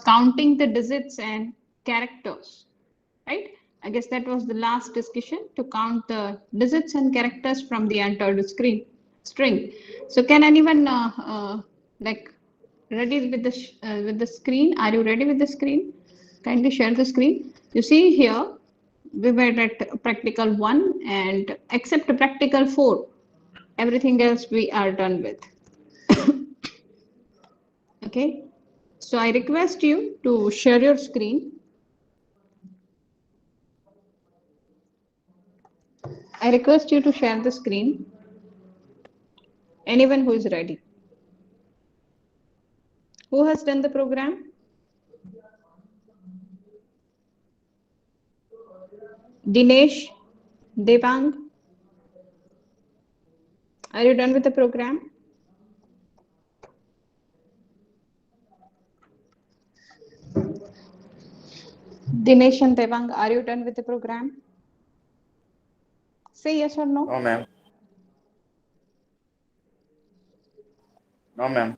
counting the digits and characters, right? I guess that was the last discussion, to count the digits and characters from the entered string. So can anyone like ready with the screen? Are you ready with the screen? Kindly share the screen. You see here, we were at practical 1, and except practical 4, everything else we are done with. Okay, so I request you to share your screen. I request you to share the screen. Anyone who is ready. Who has done the program? Dinesh, Devang, are you done with the program? Dinesh and Devang, are you done with the program? Say yes or no. No, ma'am. No, ma'am.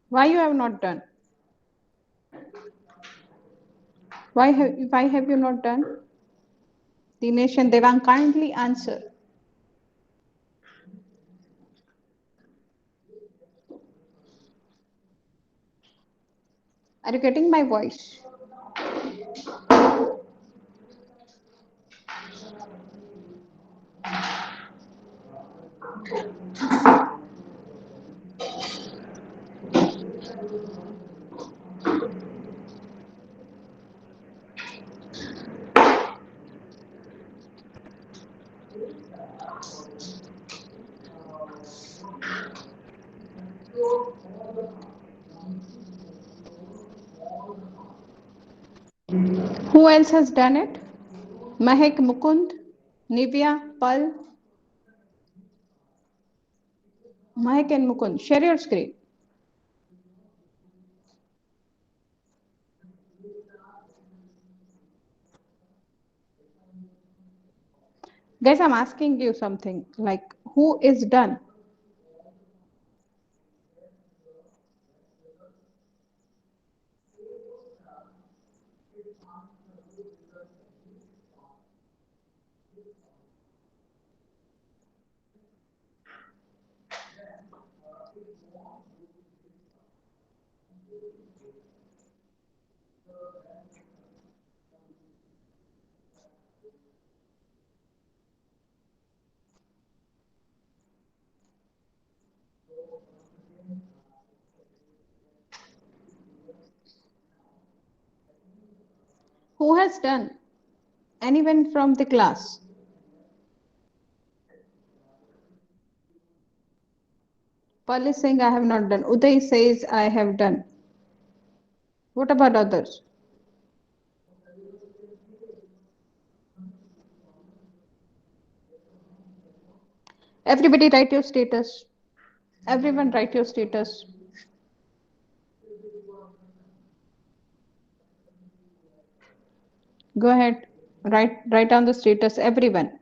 Why you have not done? Why have you not done? Dinesh and Devang, kindly answer. Are you getting my voice? Who else has done it? Mahek, Mukund, Nivya, Pal. Mahek and Mukund, share your screen. Guys, I'm asking you something, like, who is done? Who has done? Anyone from the class? Pal is saying I have not done. Uday says I have done. What about others? Everybody write your status. Everyone write your status. Go ahead. Write down the status, everyone.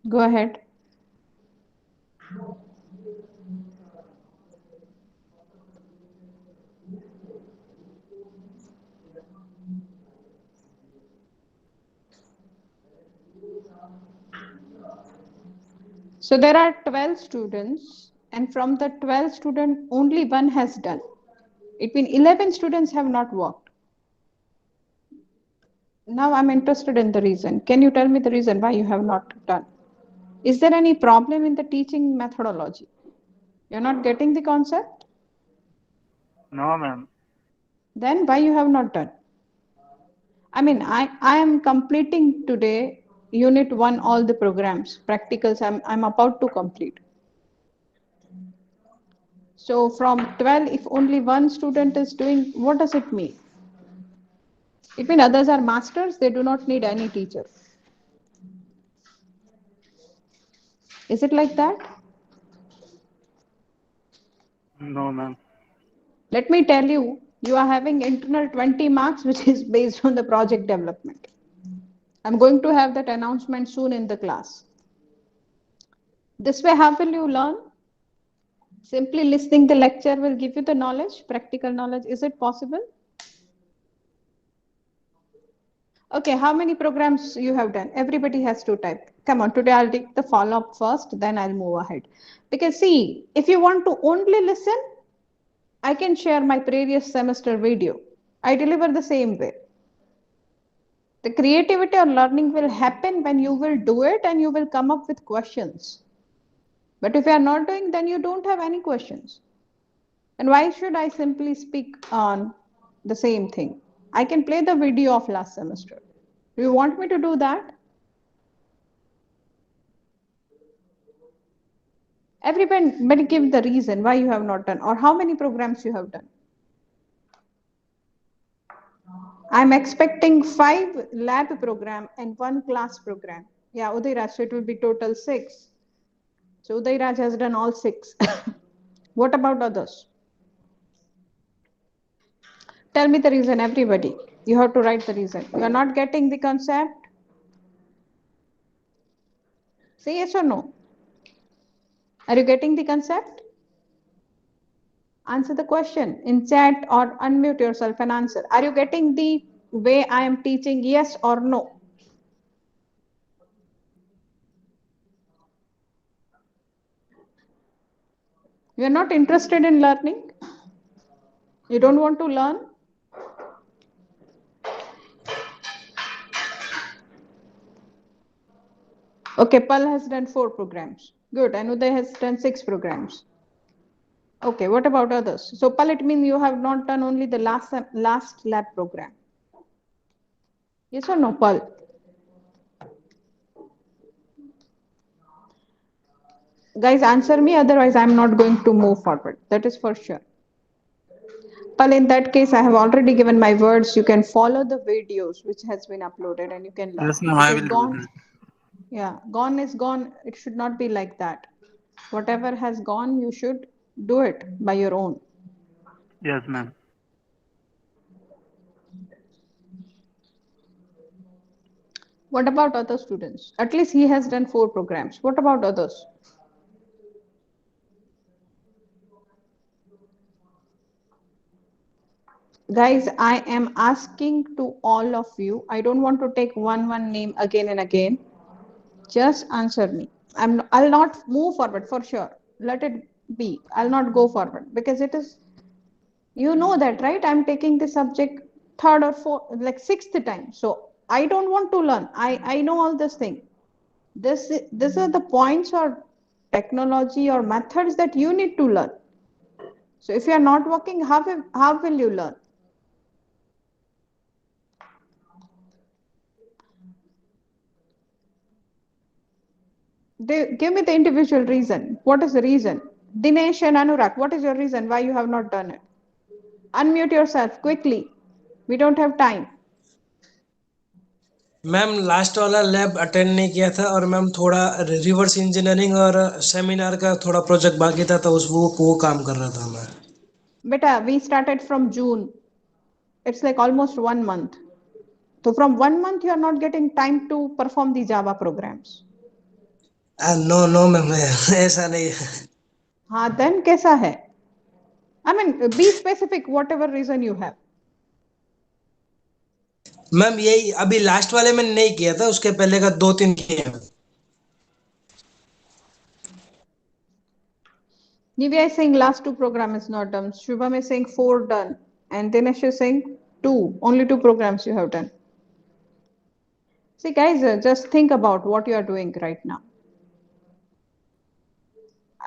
Go ahead. So there are 12 students, and from the 12 students, only one has done. It means 11 students have not worked. Now I'm interested in the reason. Can you tell me the reason why you have not done? Is there any problem in the teaching methodology? You're not getting the concept? No, ma'am. Then why you have not done? I mean, I am completing today unit 1, all the programs, practicals I'm about to complete. So from 12, if only one student is doing, what does it mean? It means others are masters, they do not need any teacher. Is it like that? No, ma'am. Let me tell you, you are having internal 20 marks, which is based on the project development. I'm going to have that announcement soon in the class. This way, how will you learn? Simply listening the lecture will give you the knowledge, practical knowledge. Is it possible? Okay, how many programs you have done? Everybody has to type. Come on, today I'll take the follow-up first, then I'll move ahead. Because see, if you want to only listen, I can share my previous semester video. I deliver the same way. The creativity or learning will happen when you will do it and you will come up with questions. But if you are not doing, then you don't have any questions. And why should I simply speak on the same thing? I can play the video of last semester. Do you want me to do that? Everybody give the reason why you have not done or how many programs you have done. I'm expecting 5 lab program and 1 class program. Yeah, Udayraj, so it will be total 6. So Udayraj has done all 6. What about others? Tell me the reason, everybody. You have to write the reason. You are not getting the concept? Say yes or no. Are you getting the concept? Answer the question in chat or unmute yourself and answer. Are you getting the way I am teaching, yes or no? You are not interested in learning? You don't want to learn? Okay, Pal has done 4 programs. Good. Anuday has done 6 programs. Okay, what about others? So Pal, it means you have not done only the last lab program. Yes or no, Pal? Guys, answer me, otherwise I'm not going to move forward. That is for sure. Pal, in that case, I have already given my words. You can follow the videos which has been uploaded and you can learn. Yes, ma'am, I It is will do gone. that. Yeah, gone is gone. It should not be like that. Whatever has gone, you should do it by your own. Yes, ma'am. What about other students? At least he has done 4 programs. What about others? Guys, I am asking to all of you. I don't want to take one name again and again. Just answer me. I'll not move forward for sure. Let it be. I'll not go forward because it is, you know that, right? I'm taking the subject third or fourth, like 6th time. So I don't want to learn. I know all this thing. This are the points or technology or methods that you need to learn. So if you are not working, how will you learn? Give me the individual reason. What is the reason? Dinesh and Anurag, what is your reason why you have not done it? Unmute yourself quickly. We don't have time. Ma'am last वाला lab attend नहीं किया था और ma'am थोड़ा reverse engineering और seminar का थोड़ा project बाकी था तो उस वो काम कर रहा था मैं Beta, we started from June. It's like almost 1 month. So from 1 month, you are not getting time to perform the Java programs. No no ma'am ऐसा नहीं है हाँ, then कैसा है? I mean, be specific, whatever reason you have. Ma'am यही अभी last वाले में नहीं किया था उसके पहले का 2-3 किए हैं Nivya is saying last 2 program is not done. Shubham is saying 4 done. And Dinesh is saying 2. Only 2 programs you have done. See guys, just think about what you are doing right now.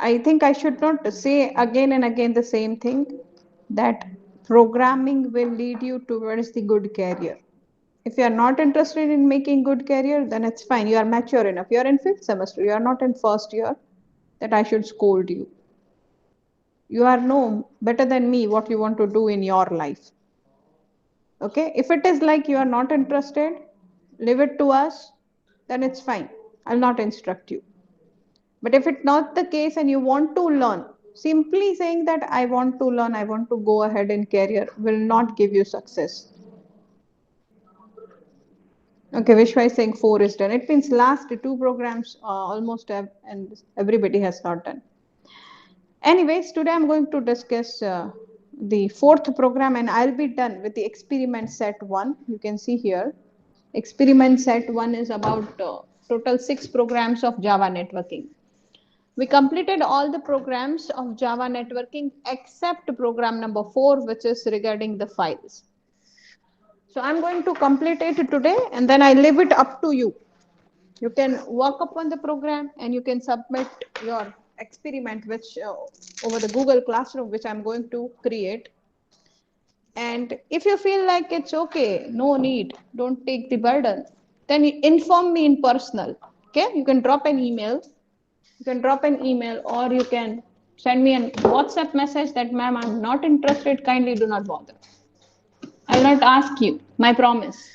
I think I should not say again and again the same thing, that programming will lead you towards the good career. If you are not interested in making good career, then it's fine. You are mature enough. You are in 5th semester. You are not in 1st year that I should scold you. You are know better than me what you want to do in your life. Okay, if it is like you are not interested, leave it to us, then it's fine. I'll not instruct you. But if it's not the case and you want to learn, simply saying that I want to learn, I want to go ahead in career will not give you success. Okay, Vishwa is saying 4 is done. It means last 2 programs almost have, and everybody has not done. Anyways, today I'm going to discuss the 4th program, and I'll be done with the experiment set 1. You can see here. Experiment set 1 is about total 6 programs of Java networking. We completed all the programs of Java networking except program number 4, which is regarding the files. So I'm going to complete it today, and then I leave it up to you. You can work upon the program and you can submit your experiment, which over the Google Classroom, which I'm going to create. And if you feel like it's okay, no need, don't take the burden, then inform me in personal. Okay, you can drop an email. You can drop an email, or you can send me a WhatsApp message that, ma'am, I'm not interested, kindly do not bother. I will not ask you, my promise.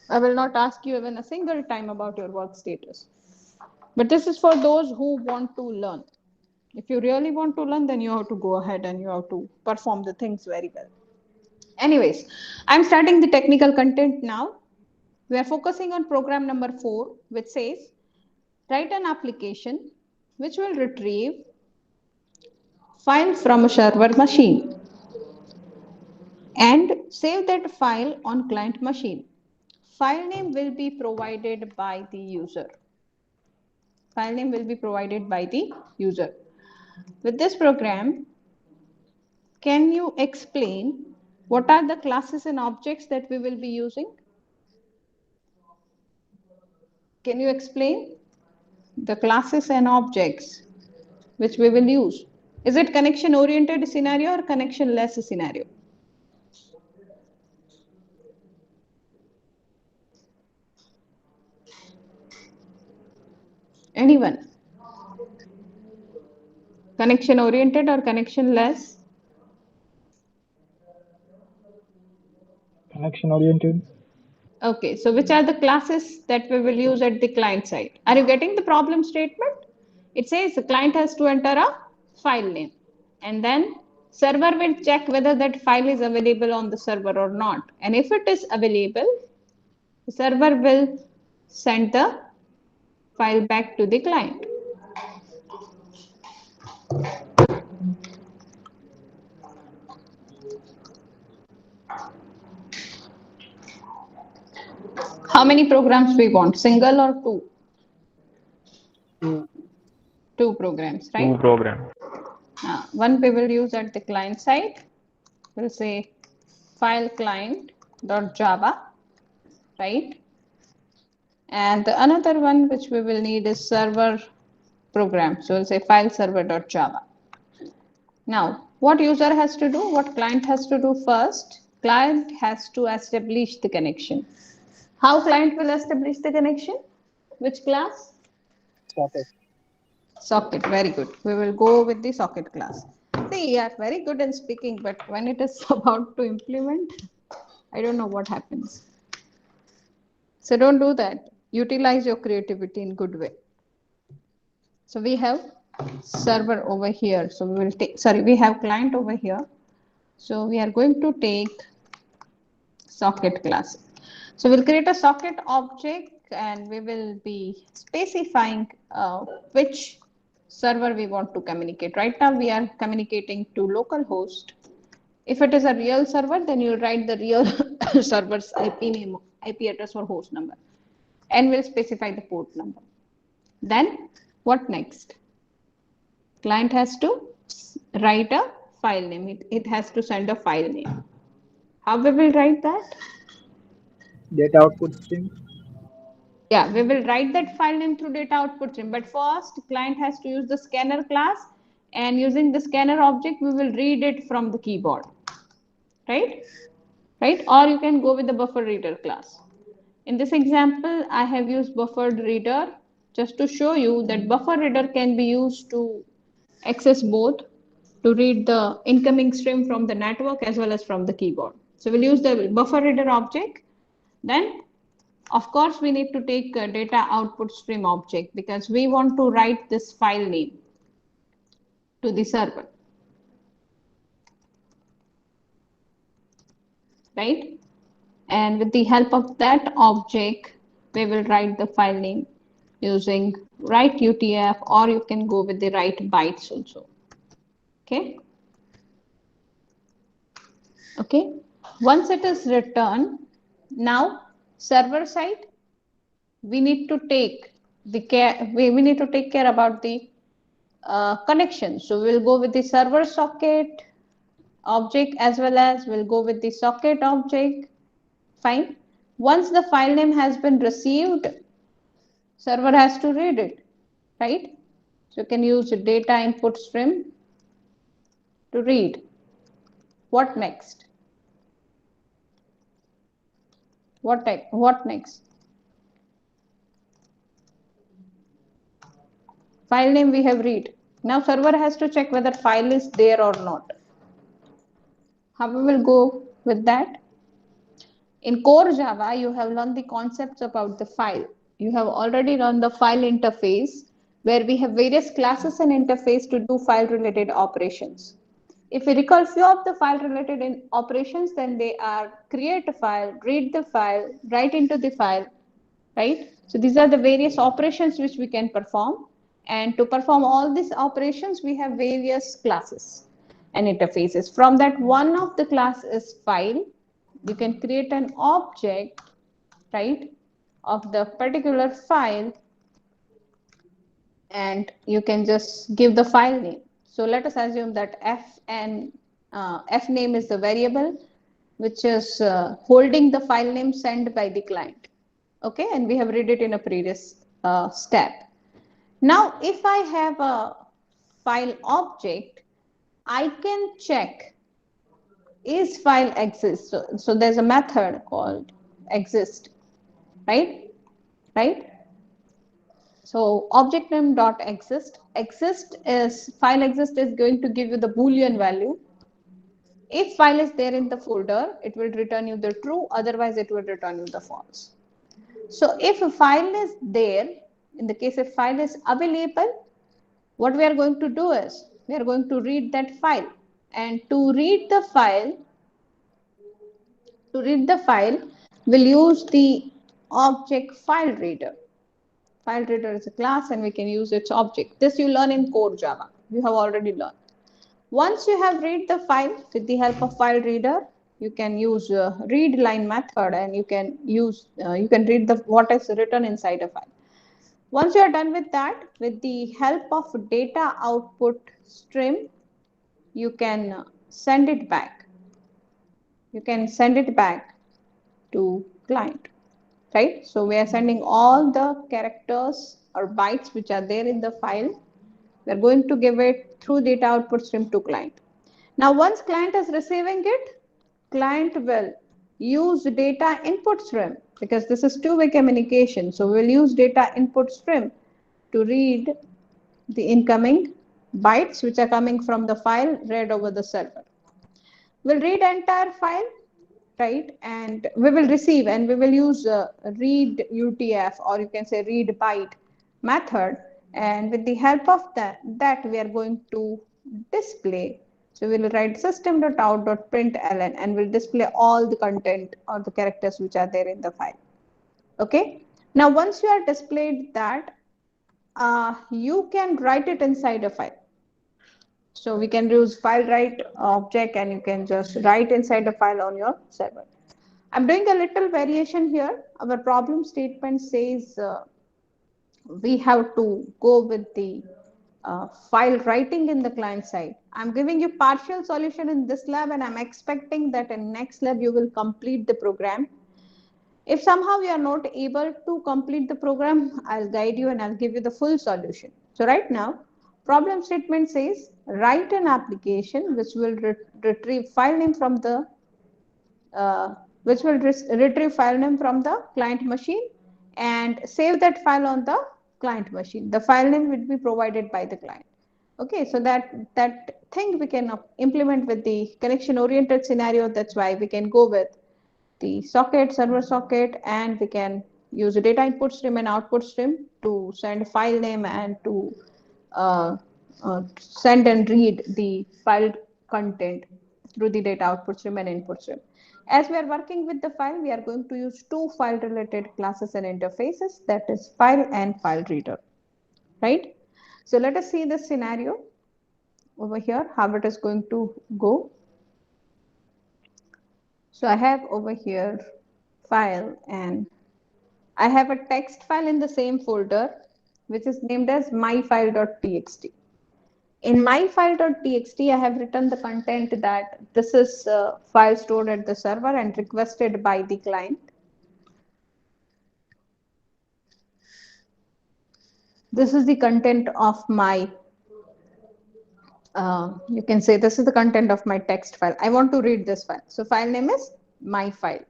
I will not ask you even a single time about your work status. But this is for those who want to learn. If you really want to learn, then you have to go ahead and you have to perform the things very well. Anyways, I'm starting the technical content now. We are focusing on program number 4, which says write an application which will retrieve file from a server machine and save that file on client machine. File name will be provided by the user. File name will be provided by the user. With this program, can you explain what are the classes and objects that we will be using? Can you explain the classes and objects which we will use? Is it connection oriented scenario or connection less scenario? Anyone? Connection oriented or connection less? Connection oriented. Okay, so which are the classes that we will use at the client side? Are you getting the problem statement? It says the client has to enter a file name, and then server will check whether that file is available on the server or not. And if it is available, the server will send the file back to the client. How many programs we want? Single or two? Two. Two programs, Two right? program. One we will use at the client side. We'll say file client.java, right? And the another one which we will need is server program. So we'll say file server.java. Now, what user has to do? What client has to do first? Client has to establish the connection. How client will establish the connection? Which class? Socket. Socket. Very good. We will go with the socket class. See, you are very good in speaking, but when it is about to implement, I don't know what happens. So don't do that. Utilize your creativity in good way. So we have server over here. So we will take, sorry, we have client over here. So we are going to take socket class. So we'll create a socket object and we will be specifying which server we want to communicate. Right now we are communicating to localhost. If it is a real server, then you'll write the real server's IP name, IP address or host number, and we'll specify the port number. Then what next? Client has to write a file name. It has to send a file name. How we will write that? Data output string. Yeah, we will write that file name through data output stream. But first, client has to use the scanner class, and using the scanner object, we will read it from the keyboard, right? Right? Or you can go with the buffer reader class. In this example, I have used buffered reader just to show you that buffer reader can be used to access both, to read the incoming stream from the network as well as from the keyboard. So we'll use the buffer reader object. Then, of course, we need to take a data output stream object because we want to write this file name to the server, right? And with the help of that object, we will write the file name using write UTF, or you can go with the write bytes also. Okay. Okay. Once it is returned, now server side, we need to take the care. We need to take care about the connection. So we'll go with the server socket object, as well as we'll go with the socket object. Fine. Once the file name has been received, server has to read it, right? So you can use the data input stream to read. What next? What next? File name we have read. Now server has to check whether file is there or not. How we will go with that? In core Java, you have learned the concepts about the file. You have already learned the file interface, where we have various classes and interface to do file related operations. If we recall few of the file related operations, then they are create a file, read the file, write into the file, right? So these are the various operations which we can perform. And to perform all these operations, we have various classes and interfaces. From that, one of the class is file. You can create an object, right, of the particular file, and you can just give the file name. So let us assume that f name is the variable which is holding the file name sent by the client. Okay, and we have read it in a previous step. Now, if I have a file object, I can check is file exist. So there's a method called exist, right? So object name dot exist. Exist is file exist is going to give you the Boolean value. If file is there in the folder, it will return you the true. Otherwise, it will return you the false. So if a file is there, in the case if file is available, what we are going to do is we are going to read that file. And to read the file, we'll use the object file reader. File reader is a class and we can use its object. This you learn in core Java. You have already learned. Once you have read the file with the help of file reader, you can use read line method, and you can use you can read the what is written inside a file. Once you are done with that, with the help of data output stream, you can send it back. You can send it back to client, right? So we are sending all the characters or bytes which are there in the file. We are going to give it through data output stream to client. Now, once client is receiving it, client will use data input stream, because this is two-way communication. So we'll use data input stream to read the incoming bytes which are coming from the file read over the server. We'll read entire file, right? And we will receive, and we will use read UTF, or you can say read byte method. And with the help of that we are going to display. So we'll write system.out.println and we'll display all the content or the characters which are there in the file. Okay. Now, once you are displayed that, you can write it inside a file. So we can use file write object, and you can just write inside a file on your server. I'm doing a little variation here. Our problem statement says we have to go with the file writing in the client side. I'm giving you partial solution in this lab, and I'm expecting that in next lab you will complete the program. If somehow you are not able to complete the program, I'll guide you and I'll give you the full solution. So right now, problem statement says write an application which will retrieve file name from the retrieve file name from the client machine and save that file on the client machine. The file name will be provided by the client. Okay, so that thing we can implement with the connection oriented scenario. That's why we can go with the socket, server socket, and we can use a data input stream and output stream to send file name and to send and read the file content through the data output stream and input stream. As we are working with the file, we are going to use two file related classes and interfaces, that is file and file reader, right? So let us see the scenario over here, how it is going to go. So I have over here file, and I have a text file in the same folder, which is named as myfile.txt. In myfile.txt, I have written the content that this is a file stored at the server and requested by the client. This is the content of my, you can say this is the content of my text file. I want to read this file. So file name is my file.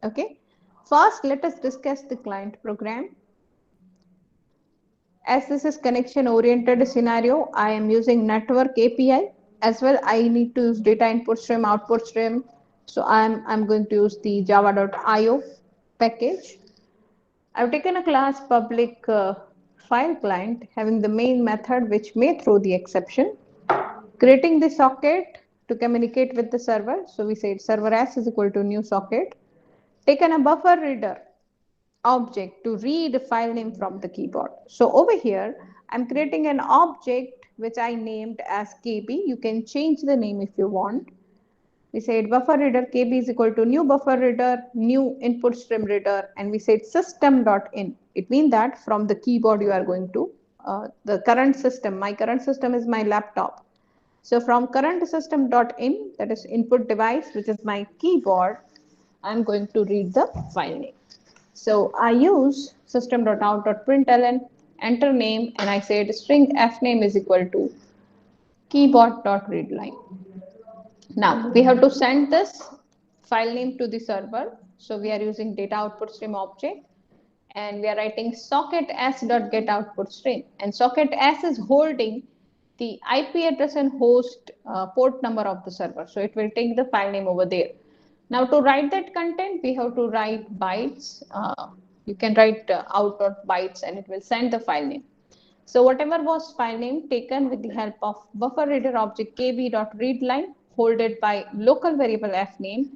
Okay. First, let us discuss the client program. As this is connection oriented scenario, I am using network API as well. I need to use data input stream, output stream. So I'm going to use the java.io package. I've taken a class public file client having the main method which may throw the exception, creating the socket to communicate with the server. So we said server s is equal to new socket, taken a buffer reader object to read file name from the keyboard. So over here, I'm creating an object which I named as KB. You can change the name if you want. We said buffer reader KB is equal to new buffer reader, new input stream reader, and we said system.in. It means that from the keyboard you are going to, the current system, my current system is my laptop. So from current system.in, that is input device, which is my keyboard, I'm going to read the file name. So I use system.out.println, enter name, and I said string fname is equal to keyboard.readline. Now we have to send this file name to the server. So we are using data output stream object, and we are writing socket s.get output stream, and socket s is holding the IP address and host port number of the server. So it will take the file name over there. Now to write that content, we have to write bytes. You can write out.bytes and it will send the file name. So whatever was file name taken with the help of buffer reader object kb.readline holded by local variable fname,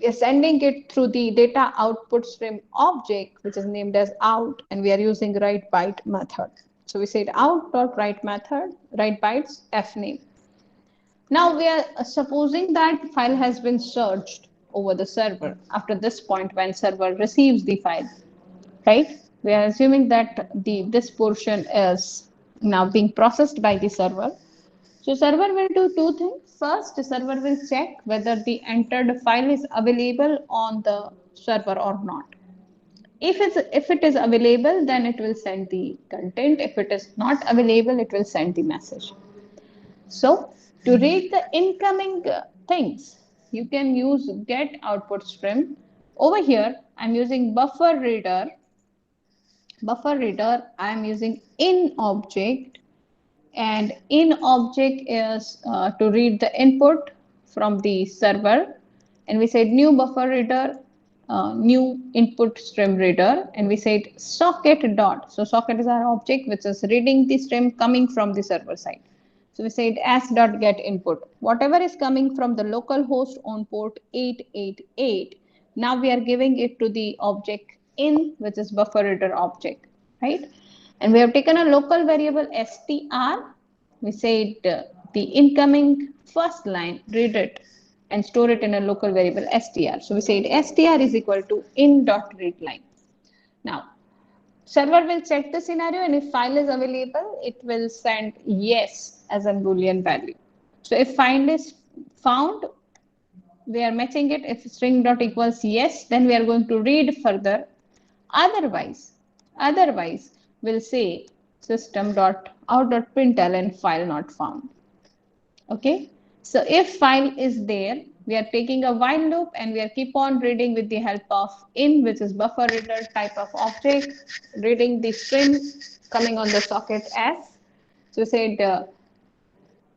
we are sending it through the data output stream object, which is named as out, and we are using write byte method. So we said out.write method, write bytes fname. Now we are supposing that file has been searched over the server after this point when server receives the file, right? We are assuming that this portion is now being processed by the server. So server will do two things. First, the server will check whether the entered file is available on the server or not. If it is available, then it will send the content. If it is not available, it will send the message. So to read the incoming things, you can use get output stream. Over here, I'm using buffer reader. Buffer reader, I'm using in object, and in object is to read the input from the server. And we said new buffer reader, new input stream reader, and we said socket dot. So socket is our object which is reading the stream coming from the server side. So we said s.get input. Whatever is coming from the local host on port 888, now we are giving it to the object in, which is buffer reader object, right? And we have taken a local variable str. We said the incoming first line, read it and store it in a local variable str. So we said str is equal to in.readline. Now, server will check the scenario, and if file is available, it will send yes as a Boolean value. So if file is found, we are matching it. If string dot equals yes, then we are going to read further. Otherwise, we'll say system dot out dot println file not found. Okay. So if file is there, we are taking a while loop and we are keep on reading with the help of in, which is buffer reader type of object, reading the string coming on the socket s. So we said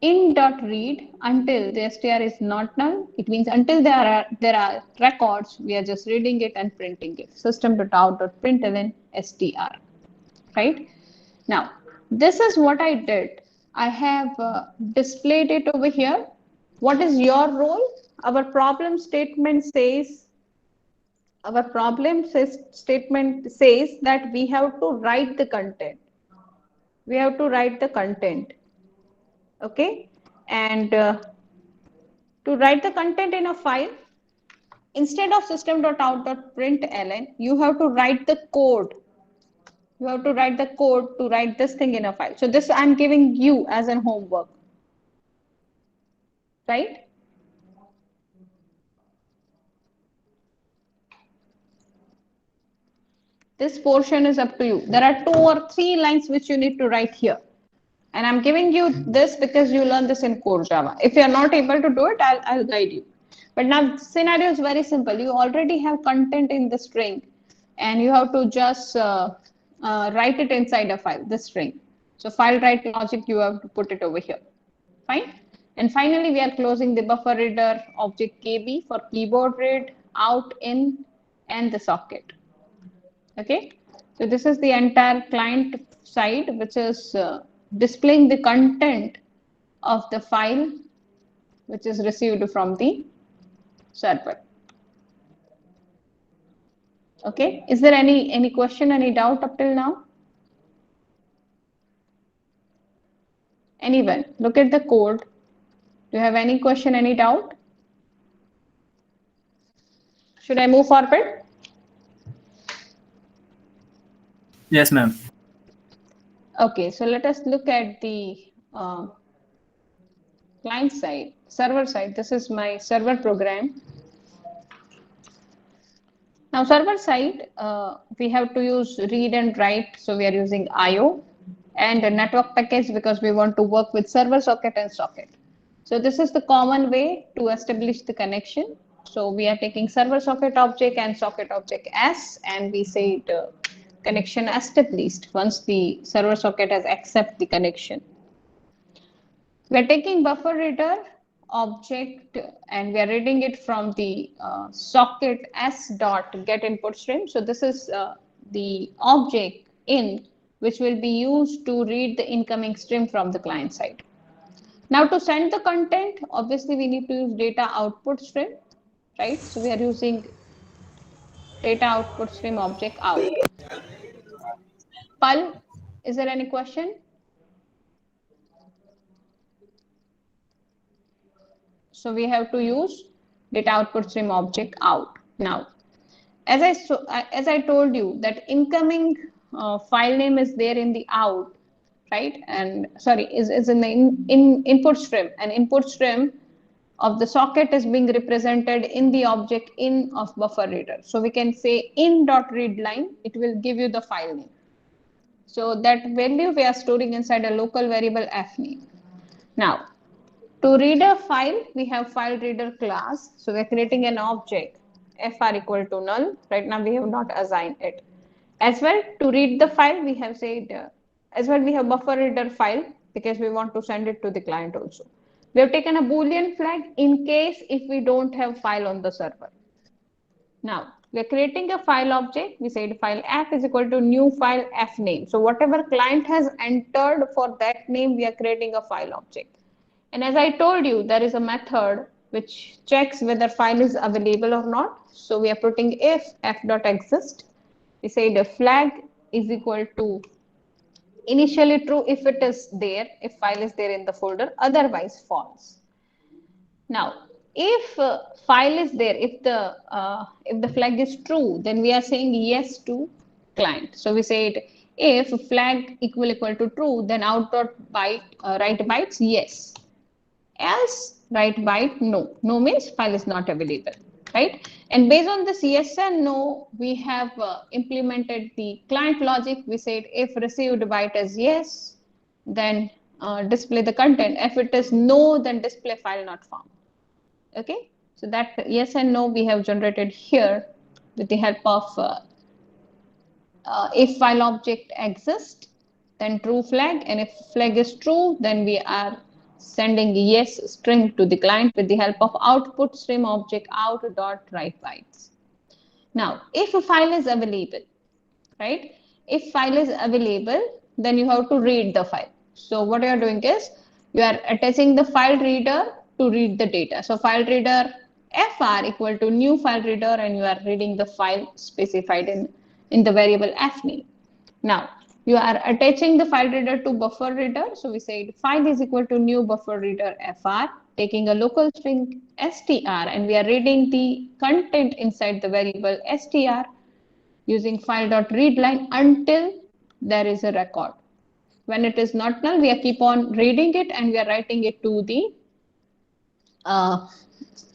in.read until the str is not null. It means until there are records, we are just reading it and printing it. System.out.println str. Right? Now, this is what I did. I have displayed it over here. What is your role? our problem statement says that we have to write the content. We have to write the content. Okay, and to write the content in a file, instead of system.out.println, you have to write the code. You have to write the code to write this thing in a file. So this I'm giving you as an homework, right? This portion is up to you. There are 2 or 3 lines which you need to write here. And I'm giving you this because you learn this in core Java. If you're not able to do it, I'll guide you. But now scenario is very simple. You already have content in the string and you have to just write it inside a file, the string. So file write logic, you have to put it over here. Fine. And finally, we are closing the buffer reader object KB for keyboard read, out, in, and the socket. Okay. So this is the entire client side, which is displaying the content of the file which is received from the server. Okay, is there any question, any doubt up till now? Anyone? Look at the code. Do you have any question, any doubt? Should I move forward? Yes, ma'am. Okay, so let us look at the client side, server side. This is my server program. Now server side, we have to use read and write. So we are using IO and a network package because we want to work with server socket and socket. So this is the common way to establish the connection. So we are taking server socket object and socket object S, and we say connection established once the server socket has accepted the connection. We are taking buffer reader object and we are reading it from the socket s dot get input stream. So this is the object in which will be used to read the incoming stream from the client side. Now to send the content, obviously we need to use data output stream, right? So we are using data output stream object out. Pal, is there any question? So we have to use data output stream object out. Now, as I told you that incoming file name is there in the out, right? And sorry, is in the input stream, and input stream of the socket is being represented in the object in of buffer reader. So we can say in.readline, it will give you the file name. So that value we are storing inside a local variable fname. Now, to read a file, we have file reader class. So we're creating an object fr equal to null. Right now we have not assigned it. As well, to read the file, we have said, as well we have buffer reader file because we want to send it to the client also. We have taken a Boolean flag in case if we don't have file on the server. Now, we are creating a file object. We said file f is equal to new file f name. So whatever client has entered for that name, we are creating a file object. And as I told you, there is a method which checks whether file is available or not. So we are putting if f.exist. We say the flag is equal to initially true if it is there, if file is there in the folder, otherwise false. Now, if file is there, if the flag is true, then we are saying yes to client. So we say it if flag equal to true, then out.byte write bytes yes. Else write byte no. No means file is not available, right? And based on this yes and no, we have implemented the client logic. We said if received byte is yes, then display the content. If it is no, then display file not found. Okay, so that yes and no we have generated here with the help of if file object exists, then true flag, and if flag is true, then we are sending yes string to the client with the help of output stream object out.write bytes. Now, if a file is available, right? If file is available, then you have to read the file. So what you are doing is you are attaching the file reader to read the data. So file reader fr equal to new file reader, and you are reading the file specified in the variable f name. Now, you are attaching the file reader to buffer reader. So we said file is equal to new buffer reader fr, taking a local string str, and we are reading the content inside the variable str using file.readline until there is a record. When it is not null, we keep on reading it and we are writing it to the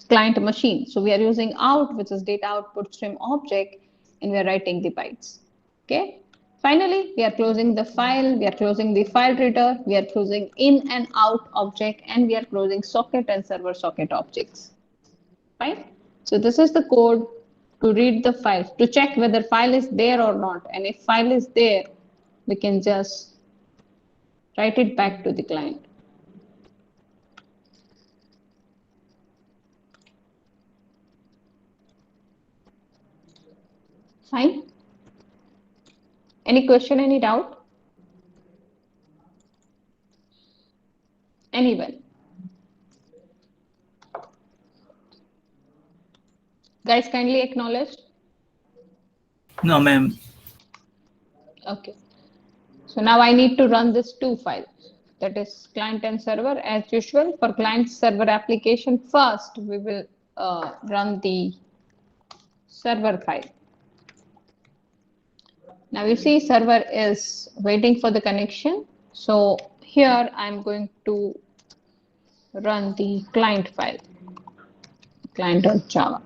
client machine. So we are using out, which is data output stream object, and we are writing the bytes. Okay. Finally, we are closing the file, we are closing the file reader, we are closing in and out object, and we are closing socket and server socket objects. Fine. So this is the code to read the file, to check whether file is there or not. And if file is there, we can just write it back to the client. Fine. Any question, any doubt? Anyone? Guys, kindly acknowledge. No, ma'am. Okay. So now I need to run this two files, that is client and server. As usual, for client server application, first we will run the server file. Now you see server is waiting for the connection. So here I'm going to run the client file, client.java.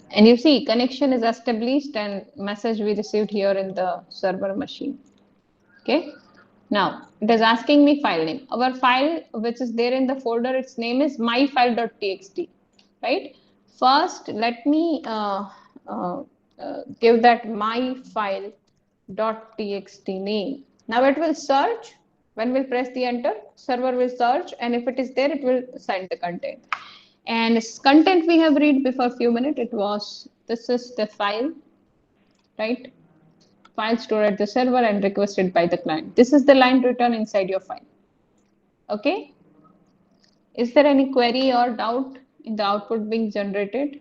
And you see connection is established and message we received here in the server machine. Okay. Now it is asking me file name. Our file which is there in the folder, its name is myfile.txt, right? First, let me give that myfile.txt name. Now it will search. When we'll press the enter, server will search, and if it is there, it will send the content. And content we have read before a few minutes. It was, this is the file, right? File stored at the server and requested by the client. This is the line written inside your file. Okay. Is there any query or doubt in the output being generated?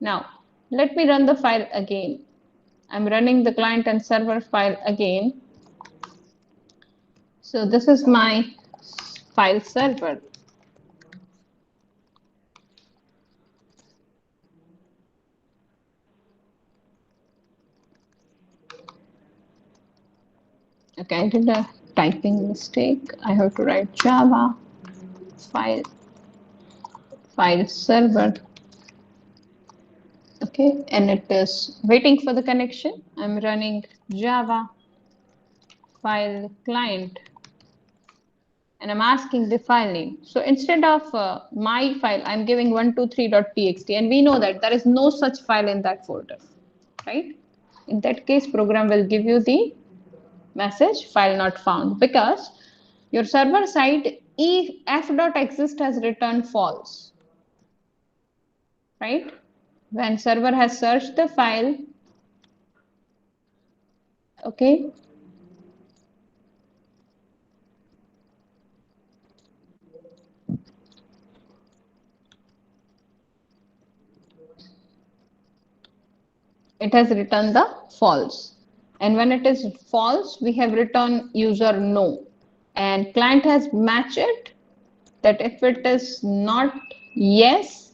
Now, let me run the file again. I'm running the client and server file again. So this is my file server. Okay, I did a typing mistake. I have to write Java file server. Okay, and it is waiting for the connection. I'm running Java file client, and I'm asking the file name. So instead of my file, I'm giving 123.txt, and we know that there is no such file in that folder, right? In that case, program will give you the message file not found, because your server side f.exist has returned false, right? When server has searched the file, okay, it has returned the false. And when it is false, we have written user no, and client has matched it, that if it is not yes,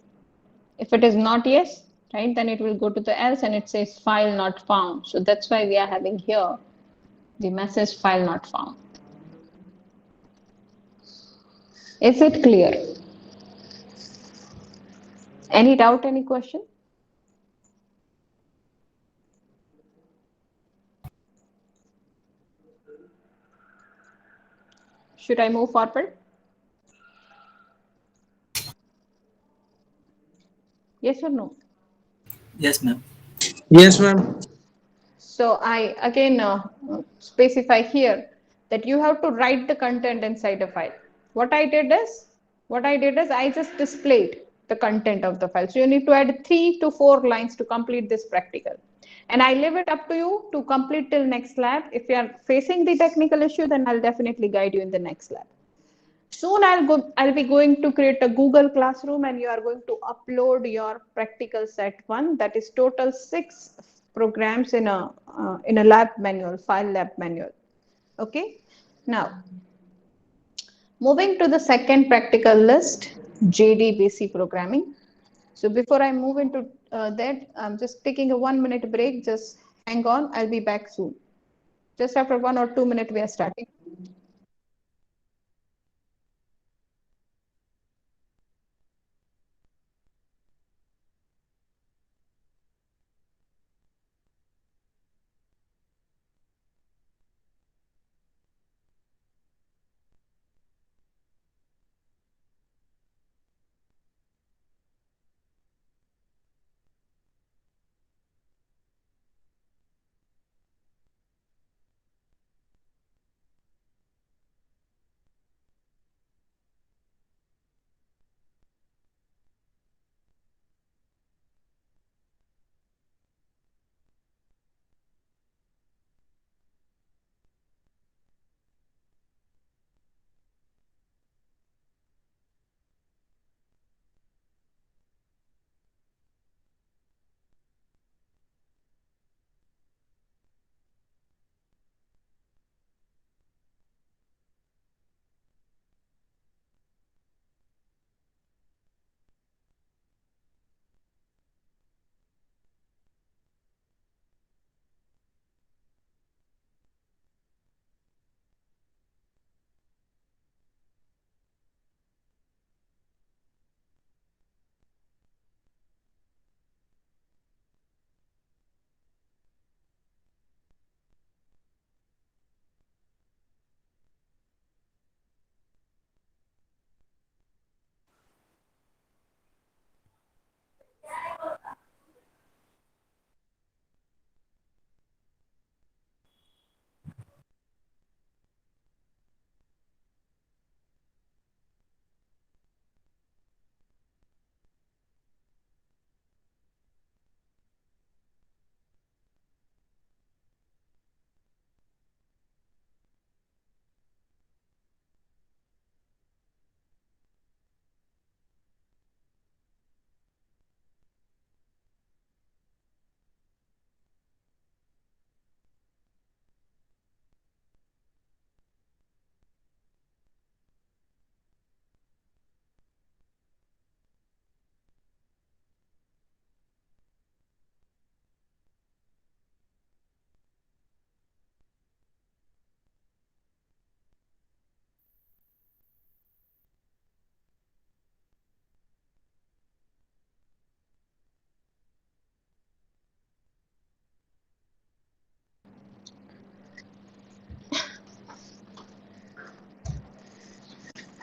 right, then it will go to the else, and it says file not found. So that's why we are having here the message file not found. Is it clear? Any doubt, any question? Should I move forward? Yes or no? Yes, ma'am. Yes, ma'am. So I again specify here that you have to write the content inside a file. What I did is I just displayed the content of the file. So you need to add 3 to 4 lines to complete this practical. And I leave it up to you to complete till next lab. If you are facing the technical issue, then I'll definitely guide you in the next lab. Soon I'll be going to create a Google Classroom, and you are going to upload your practical set 1, that is total 6 programs in a lab manual, file lab manual. Okay. Now moving to the second practical list, JDBC programming. So before I move into that, I'm just taking a 1 minute break. Just hang on, I'll be back soon. Just after 1 or 2 minutes, we are starting.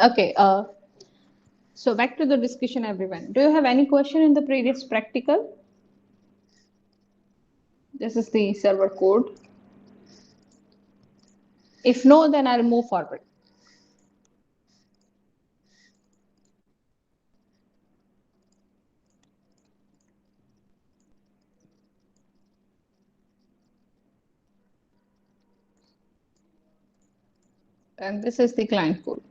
Okay. So back to the discussion, everyone. Do you have any question in the previous practical? This is the server code. If no, then I'll move forward. And this is the client code.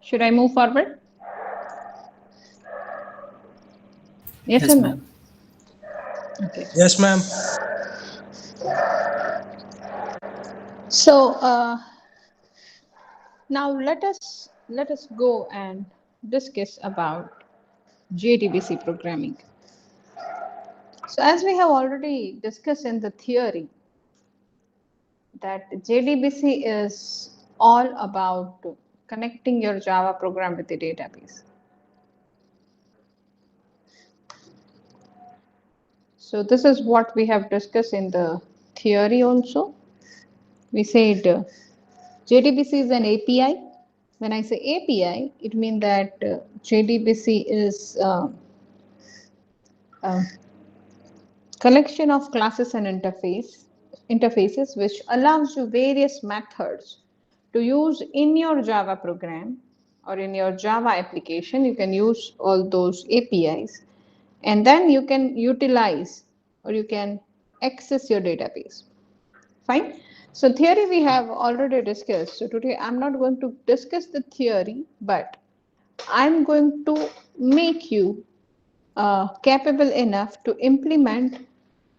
Should I move forward? Yes, Yes, or no? ma'am. Okay. Yes, ma'am. So now let us go and discuss about JDBC programming. So as we have already discussed in the theory, that JDBC is all about connecting your Java program with the database. So this is what we have discussed in the theory also. We said JDBC is an API. When I say API, it means that JDBC is a collection of classes and interfaces which allows you various methods to use in your Java program or in your Java application. You can use all those APIs, and then you can utilize, or you can access your database. Fine. So theory we have already discussed. So today I'm not going to discuss the theory, but I'm going to make you capable enough to implement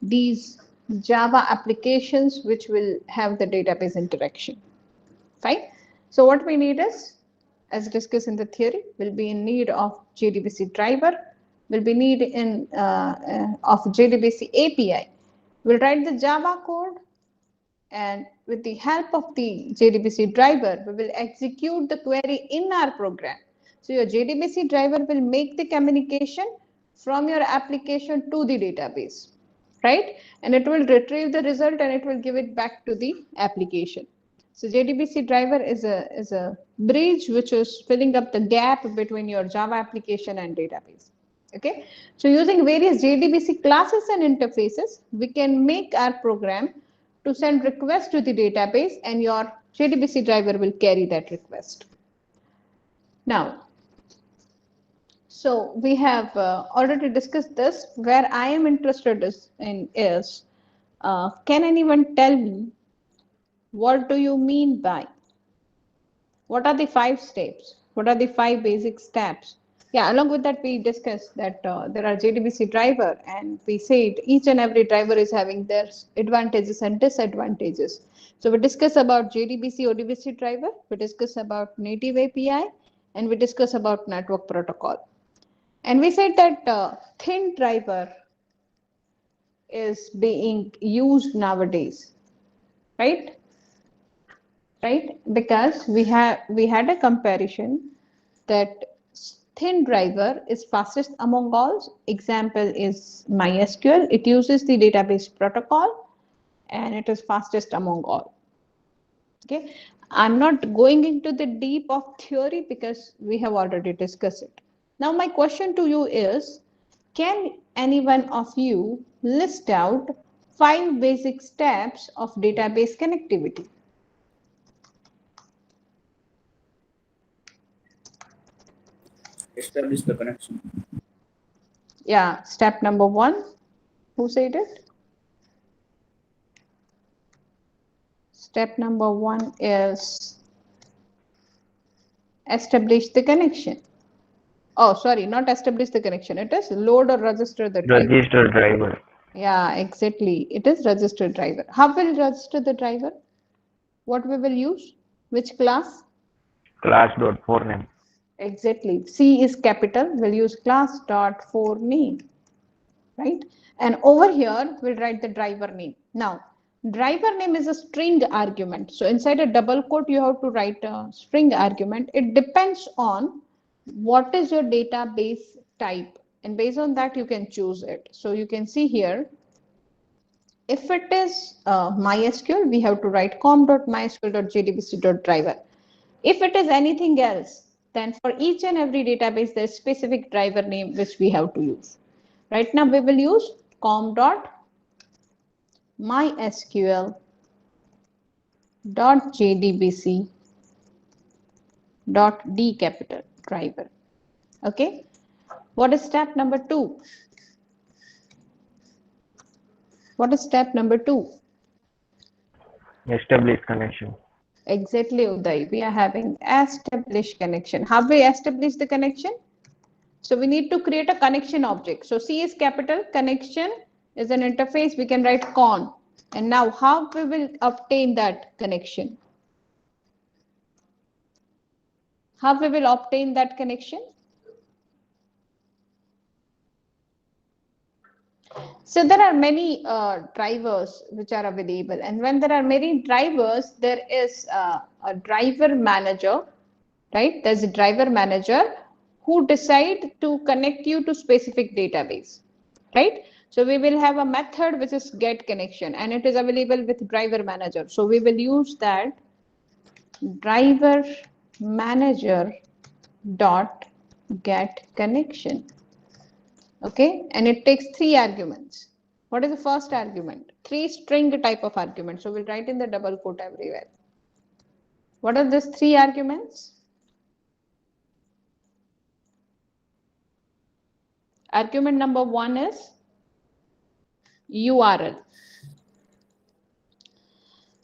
these Java applications which will have the database interaction. Fine. So what we need is, as discussed in the theory, will be in need of JDBC driver, will be need in of JDBC API. We'll write the Java code, and with the help of the JDBC driver, we will execute the query in our program. So your JDBC driver will make the communication from your application to the database, right? And it will retrieve the result and it will give it back to the application. So JDBC driver is a bridge which is filling up the gap between your Java application and database. Okay. So using various JDBC classes and interfaces, we can make our program to send requests to the database, and your JDBC driver will carry that request. Now, so we have already discussed this. Where I am interested in is, can anyone tell me what do you mean by? What are the 5 steps? What are the 5 basic steps? Yeah, along with that, we discussed that there are JDBC driver, and we said each and every driver is having their advantages and disadvantages. So we discuss about JDBC ODBC driver, we discuss about native API, and we discuss about network protocol. And we said that thin driver is being used nowadays, right? Right? Because we had a comparison that thin driver is fastest among all. Example is MySQL. It uses the database protocol and it is fastest among all. Okay. I'm not going into the deep of theory because we have already discussed it. Now my question to you is, can any one of you list out 5 basic steps of database connectivity? Establish the connection. Yeah, step number 1. Who said it? Step number 1 is establish the connection. Oh, sorry, not establish the connection. It is load or register the driver. Register driver. Yeah, exactly. It is register driver. How will register the driver? What we will use? Which class? Class.4name. Exactly. C is capital. We'll use class.4name, right? And over here, we'll write the driver name. Now, driver name is a string argument. So inside a double quote, you have to write a string argument. It depends on what is your database type. And based on that, you can choose it. So you can see here, if it is MySQL, we have to write com.mysql.jdbc.driver. If it is anything else, then for each and every database, there's specific driver name which we have to use. Right now, we will use com.mysql.jdbc.d capital driver. Okay. What is step number 2? What is step number 2? Establish connection. Exactly, Uday. We are having established connection. How we establish the connection? So we need to create a connection object. So C is capital, connection is an interface. We can write con. And now how we will obtain that connection? How we will obtain that connection? So there are many drivers which are available, and when there are many drivers, there is a driver manager, right? There's a driver manager who decide to connect you to specific database, right? So we will have a method which is get connection, and it is available with driver manager. So we will use that driver manager dot get connection. Okay, and it takes 3 arguments. What is the first argument? 3 string type of argument. So we'll write in the double quote everywhere. What are these 3 arguments? Argument number 1 is URL.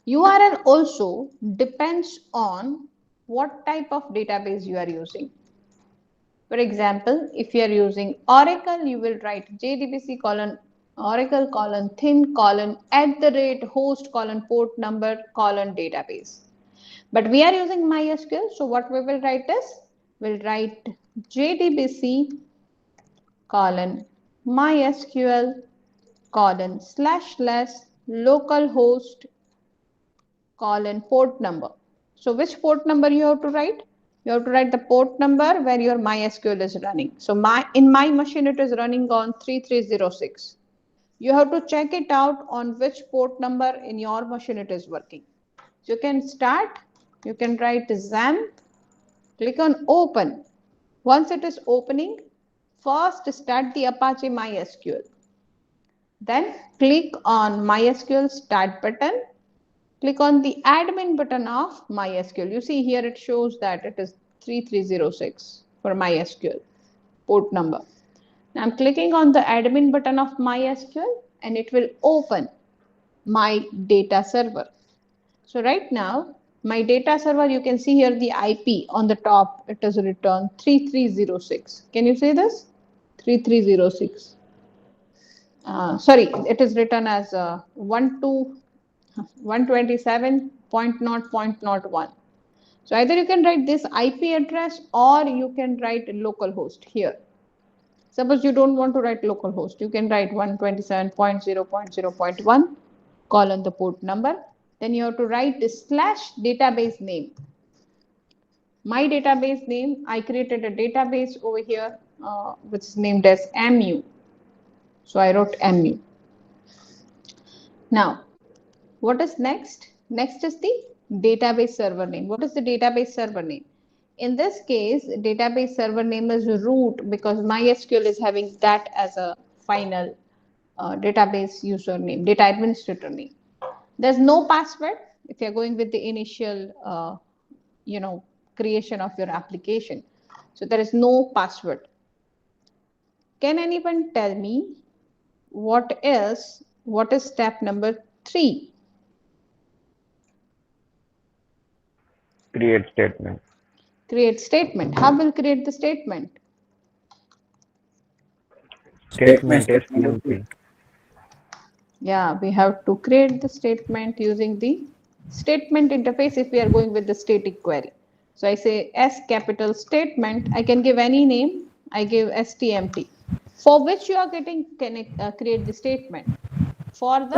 URL also depends on what type of database you are using. For example, if you are using Oracle, you will write JDBC colon Oracle colon thin colon @host colon port number colon database. But we are using MySQL, so what we will write is, we'll write JDBC colon MySQL colon / localhost colon port number. So which port number you have to write? You have to write the port number where your MySQL is running. So in my machine it is running on 3306. You have to check it out on which port number in your machine it is working. So you can start, you can write XAMPP, click on open. Once it is opening, first start the Apache MySQL. Then click on MySQL start button. Click on the admin button of MySQL. You see here it shows that it is 3306 for MySQL port number. Now I'm clicking on the admin button of MySQL and it will open my data server. So right now, my data server, you can see here the IP on the top, it is written 3306. Can you see this? 3306. Sorry, it is written as 127.0.01. So either you can write this IP address or you can write localhost here. Suppose you don't want to write localhost, you can write 127.0.0.1 colon the port number. Then you have to write the / database name. My database name, I created a database over here which is named as MU. So I wrote MU. Now, what is next? Next is the database server name. What is the database server name? In this case, database server name is root because MySQL is having that as a final database username, data administrator name. There's no password if you're going with the initial, creation of your application. So there is no password. Can anyone tell me what is step number 3? Create statement. Create statement. How will create the statement? Statement STMP. Yeah, we have to create the statement using the statement interface if we are going with the static query. So I say S capital statement. I can give any name. I give STMT. For which you are getting create the statement? For the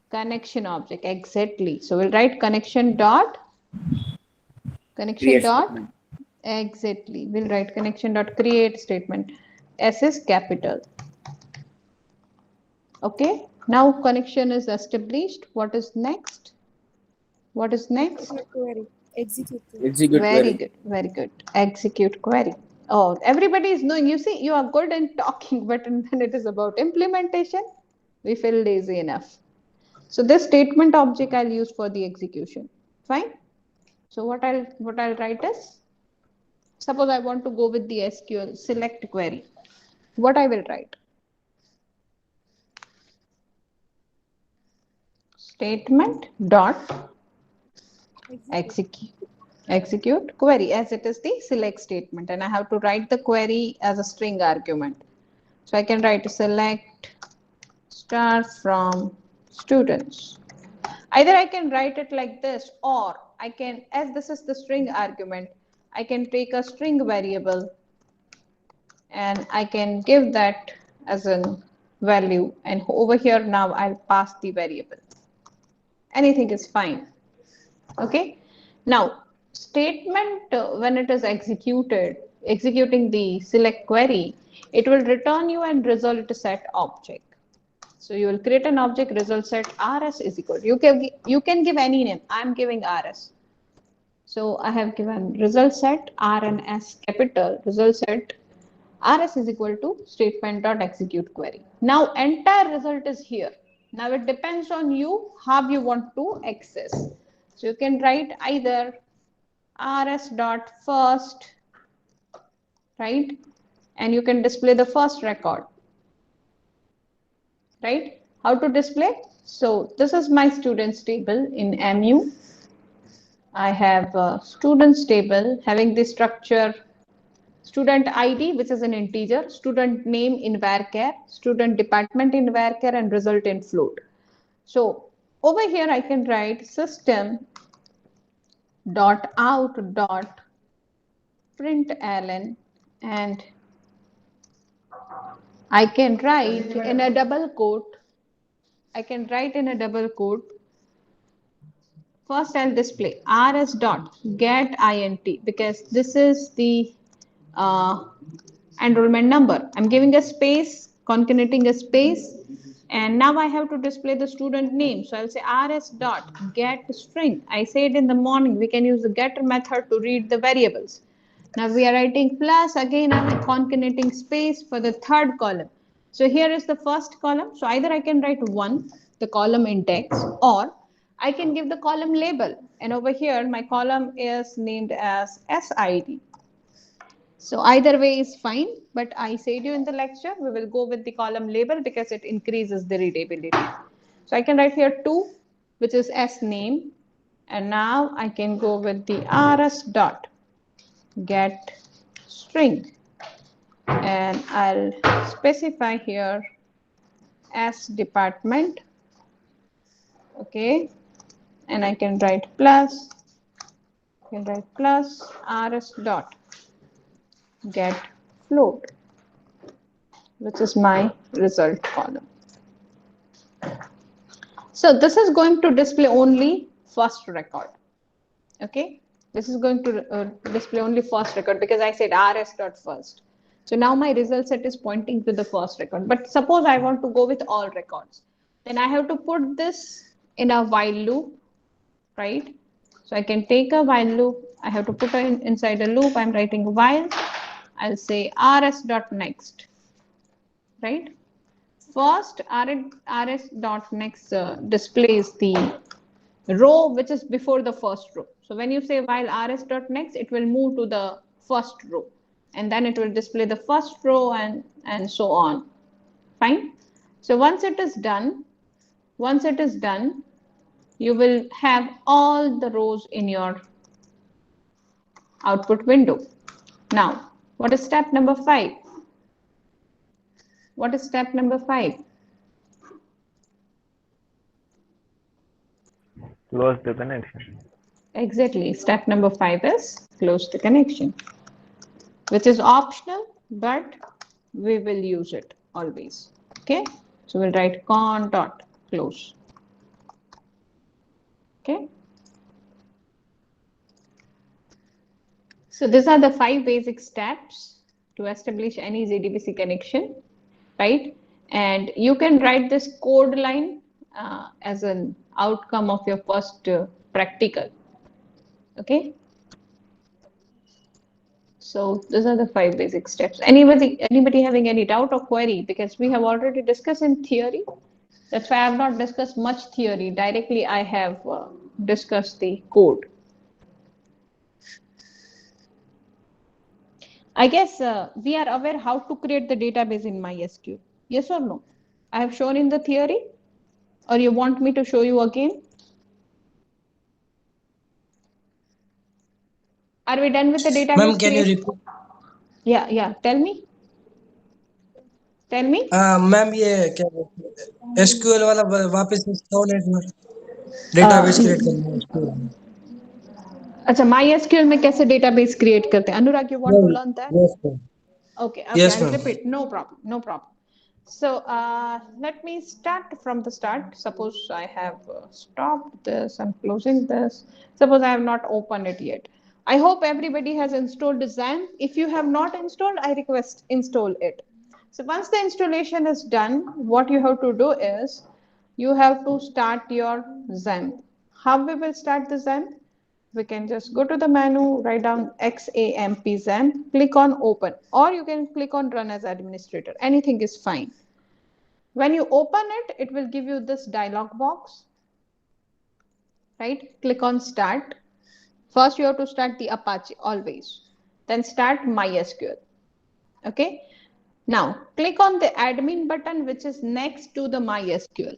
connection object. Exactly. So we'll write connection dot. Exactly. We'll write connection dot create statement. S is capital. Okay. Now connection is established. What is next? What is next? Query. Execute. Very good. Very good. Execute query. Oh, everybody is knowing. You see, you are good in talking, but when it is about implementation, we feel lazy enough. So this statement object I'll use for the execution. Fine. So what I'll write is, suppose I want to go with the SQL select query. What I will write? Statement dot execute query, as it is the select statement, and I have to write the query as a string argument. So I can write select star from students. Either I can write it like this, or I can, as this is the string argument, I can take a string variable and I can give that as a value, and over here now I'll pass the variable. Anything is fine. Okay. Now statement, when it is executing the select query, it will return you and result set object. So you will create an object result set rs is equal. You can give any name. I'm giving rs. So I have given result set RNS capital result set rs is equal to statement dot execute query. Now entire result is here. Now it depends on you how you want to access. So you can write either rs dot first, right? And you can display the first record, right? How to display? So this is my students table in MU. I have a students table having the structure student ID, which is an integer, student name in varchar, student department in varchar, and result in float. So over here I can write system dot out dot println, and I can write in a double quote. I can write in a double quote. First, I'll display rs dot get int because this is the enrollment number. I'm giving a space, concatenating a space, and now I have to display the student name. So I'll say rs dot get string. I said in the morning we can use the getter method to read the variables. Now we are writing plus, again I'm concatenating space for the third column. So here is the first column. So either I can write 1, the column index, or I can give the column label. And over here my column is named as SID. So either way is fine, but I said you in the lecture, we will go with the column label because it increases the readability. So I can write here 2, which is S name. And now I can go with the rs dot get string. And I'll specify here as department. Okay. And I can write plus, rs dot get float, which is my result column. So this is going to display only first record. Okay, this is going to display only first record because I said rs dot first. So now my result set is pointing to the first record. But suppose I want to go with all records, then I have to put this in a while loop, right? So I can take a while loop. I have to put it inside a loop. I'm writing while. I'll say rs dot next, right? First rs dot next displays the row which is before the first row. So when you say while rs dot next, it will move to the first row, and then it will display the first row and so on. Fine. So once it is done, you will have all the rows in your output window. Now, what is step number 5? What is step number 5? Close the connection. Exactly. Step number 5 is close the connection, which is optional, but we will use it always. Okay. So we'll write con dot close. Okay. So these are the 5 basic steps to establish any JDBC connection, right? And you can write this code line as an outcome of your first practical. Okay. So these are the 5 basic steps. Anybody having any doubt or query? Because we have already discussed in theory. That's why I have not discussed much theory. Directly, I have discussed the code. I guess we are aware how to create the database in MySQL. Yes or no? I have shown in the theory, or you want me to show you again? Are we done with the database? Ma'am, can you creation? repeat? Yeah. Tell me. Ma'am ये क्या SQL वाला वापस install एक बार database create करना है SQL में। अच्छा, MySQL में कैसे database create करते हैं? Anurag, you want to learn that? Yes, ma'am. Okay, Yes, I'll ma'am. repeat. No problem. So let me start from the start. Suppose I have stopped this, I'm closing this. Suppose I have not opened it yet. I hope everybody has installed XAMPP. If you have not installed, I request install it. So once the installation is done, what you have to do is you have to start your XAMPP. How we will start the XAMPP? We can just go to the menu, write down XAMPP XAMPP, click on open, or you can click on run as administrator. Anything is fine. When you open it, it will give you this dialog box, right? Click on start. First, you have to start the Apache always. Then start MySQL. Okay. Now click on the admin button, which is next to the MySQL.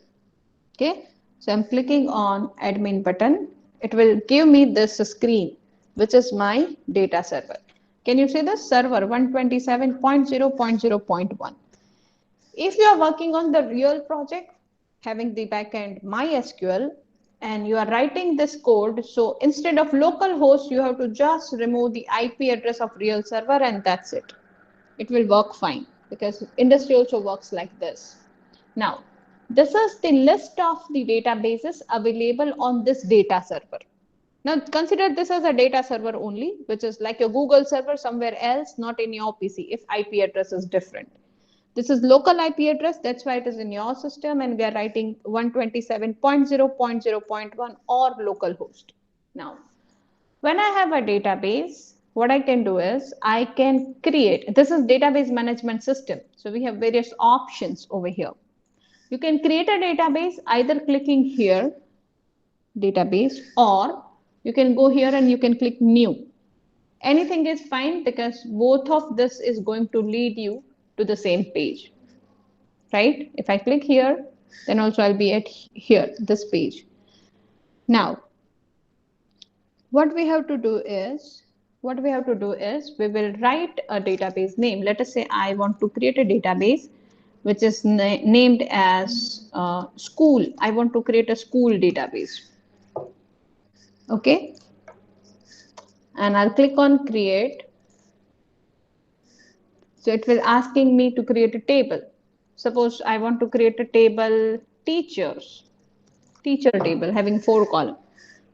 Okay, so I'm clicking on admin button. It will give me this screen, which is my data server. Can you see this server 127.0.0.1? If you are working on the real project, having the backend MySQL, and you are writing this code, so instead of localhost, you have to just remove the IP address of real server, and that's it. It will work fine because industry also works like this. Now, this is the list of the databases available on this data server. Now, consider this as a data server only, which is like a Google server somewhere else, not in your PC, if IP address is different. This is local IP address, that's why it is in your system, and we are writing 127.0.0.1 or localhost. Now, when I have a database, what I can do is I can create, this is database management system. So we have various options over here. You can create a database either clicking here, database, or you can go here and you can click new. Anything is fine because both of this is going to lead you to the same page, right? If I click here, then also I'll be at here, this page. Now, what we have to do is we will write a database name. Let us say I want to create a database which is named as school. I want to create a school database. Okay. And I'll click on create. So it will asking me to create a table. Suppose I want to create a table teacher table having 4 columns.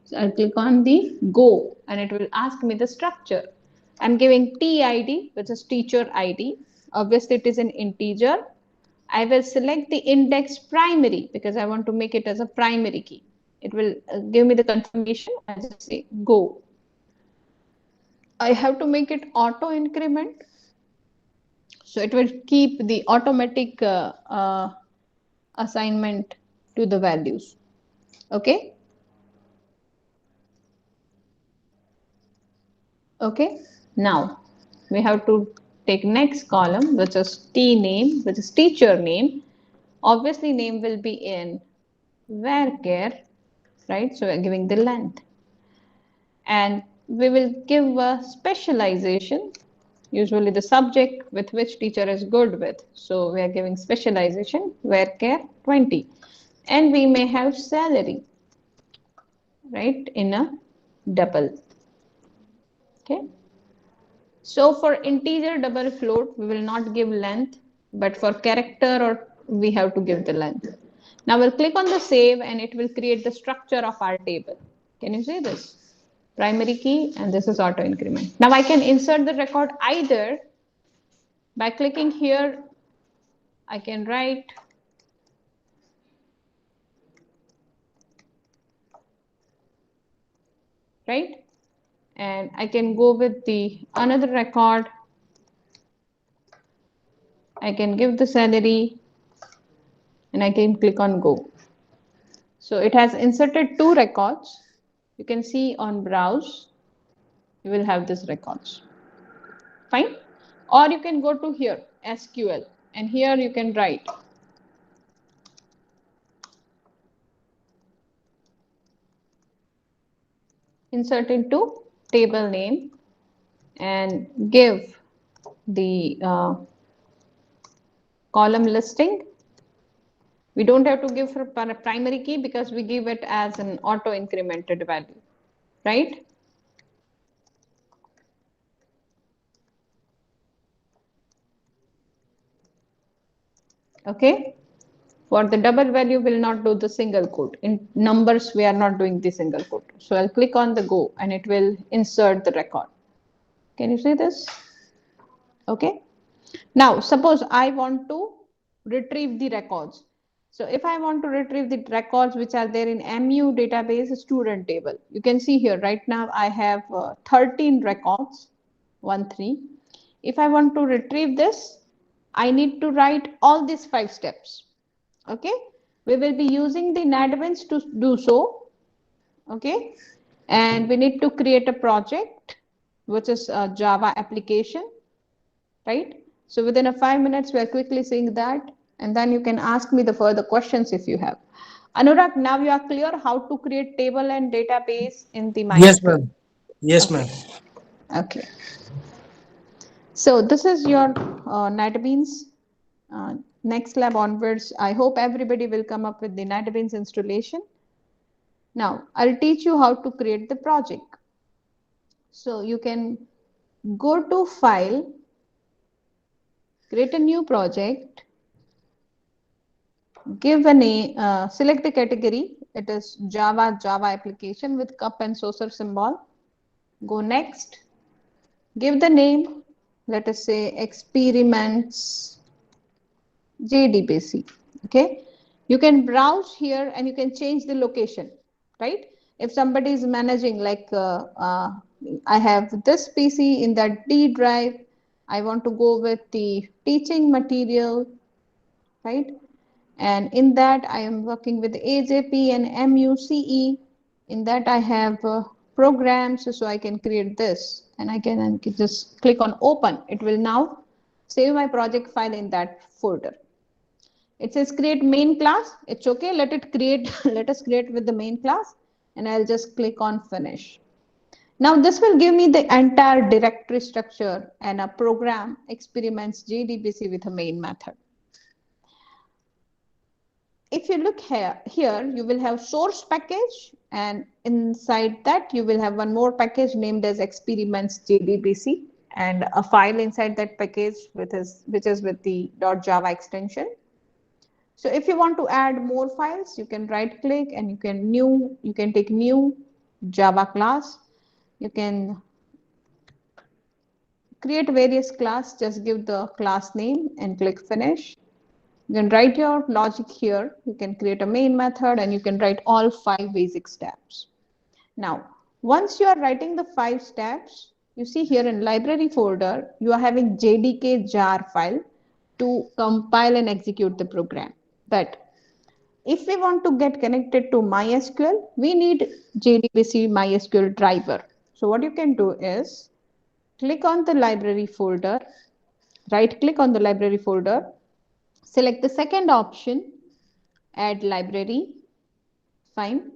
So I'll click on the go and it will ask me the structure. I'm giving TID, which is teacher ID. Obviously it is an integer. I will select the index primary because I want to make it as a primary key. It will give me the confirmation. I just say go. I have to make it auto increment. So it will keep the automatic assignment to the values. Okay. Okay. Now we have to take next column, which is T name, which is teacher name. Obviously name will be in varchar, right? So we're giving the length. And we will give a specialization, usually the subject with which teacher is good with. So we are giving specialization, varchar 20. And we may have salary, right, in a double. Okay. So for integer double float, we will not give length, but for character or we have to give the length. Now we'll click on the save and it will create the structure of our table. Can you see this? Primary key, and this is auto increment. Now I can insert the record either by clicking here. I can write right, and I can go with the another record. I can give the salary and I can click on go. So it has inserted 2 records. You can see on browse, you will have these records. Fine. Or you can go to here, SQL, and here you can write. Insert into table name and give the column listing. We don't have to give for primary key because we give it as an auto incremented value, right? Okay. For the double value, we'll not do the single quote. In numbers, we are not doing the single quote. So I'll click on the go and it will insert the record. Can you see this? Okay. Now, suppose I want to retrieve the records. So if I want to retrieve the records which are there in MU database student table, you can see here right now I have 13 records, 1, 3. If I want to retrieve this, I need to write all these 5 steps. Okay, we will be using the NetBeans to do so. Okay, and we need to create a project which is a Java application, right? So within a 5 minutes, we are quickly seeing that, and then you can ask me the further questions if you have. Anurag, now you are clear how to create table and database in the Yes, MySQL. ma'am. Yes, Okay. ma'am. Okay. So this is your NetBeans. Next lab onwards, I hope everybody will come up with the NetBeans installation. Now, I'll teach you how to create the project. So you can go to File, create a new project, give a name, select the category. It is Java application with cup and saucer symbol. Go next, give the name, let us say experiments JDBC. Okay, you can browse here and you can change the location, right? If somebody is managing like I have this PC in that D drive, I want to go with the teaching material, right? And in that I am working with AJP and MUCE. In that I have programs, so I can create this and I can just click on open. It will now save my project file in that folder. It says create main class. It's okay. Let it create. Let us create with the main class, and I'll just click on finish. Now this will give me the entire directory structure and a program experiments JDBC with a main method. If you look here, you will have source package, and inside that you will have one more package named as experiments JDBC, and a file inside that package which is with the .java extension. So if you want to add more files, you can right click and you can take new Java class. You can create various class, just give the class name and click finish. You can write your logic here. You can create a main method and you can write all 5 basic steps. Now, once you are writing the 5 steps, you see here in library folder, you are having JDK jar file to compile and execute the program. But if we want to get connected to MySQL, we need JDBC MySQL driver. So what you can do is click on the library folder, right click on the library folder, select the second option, add library, fine,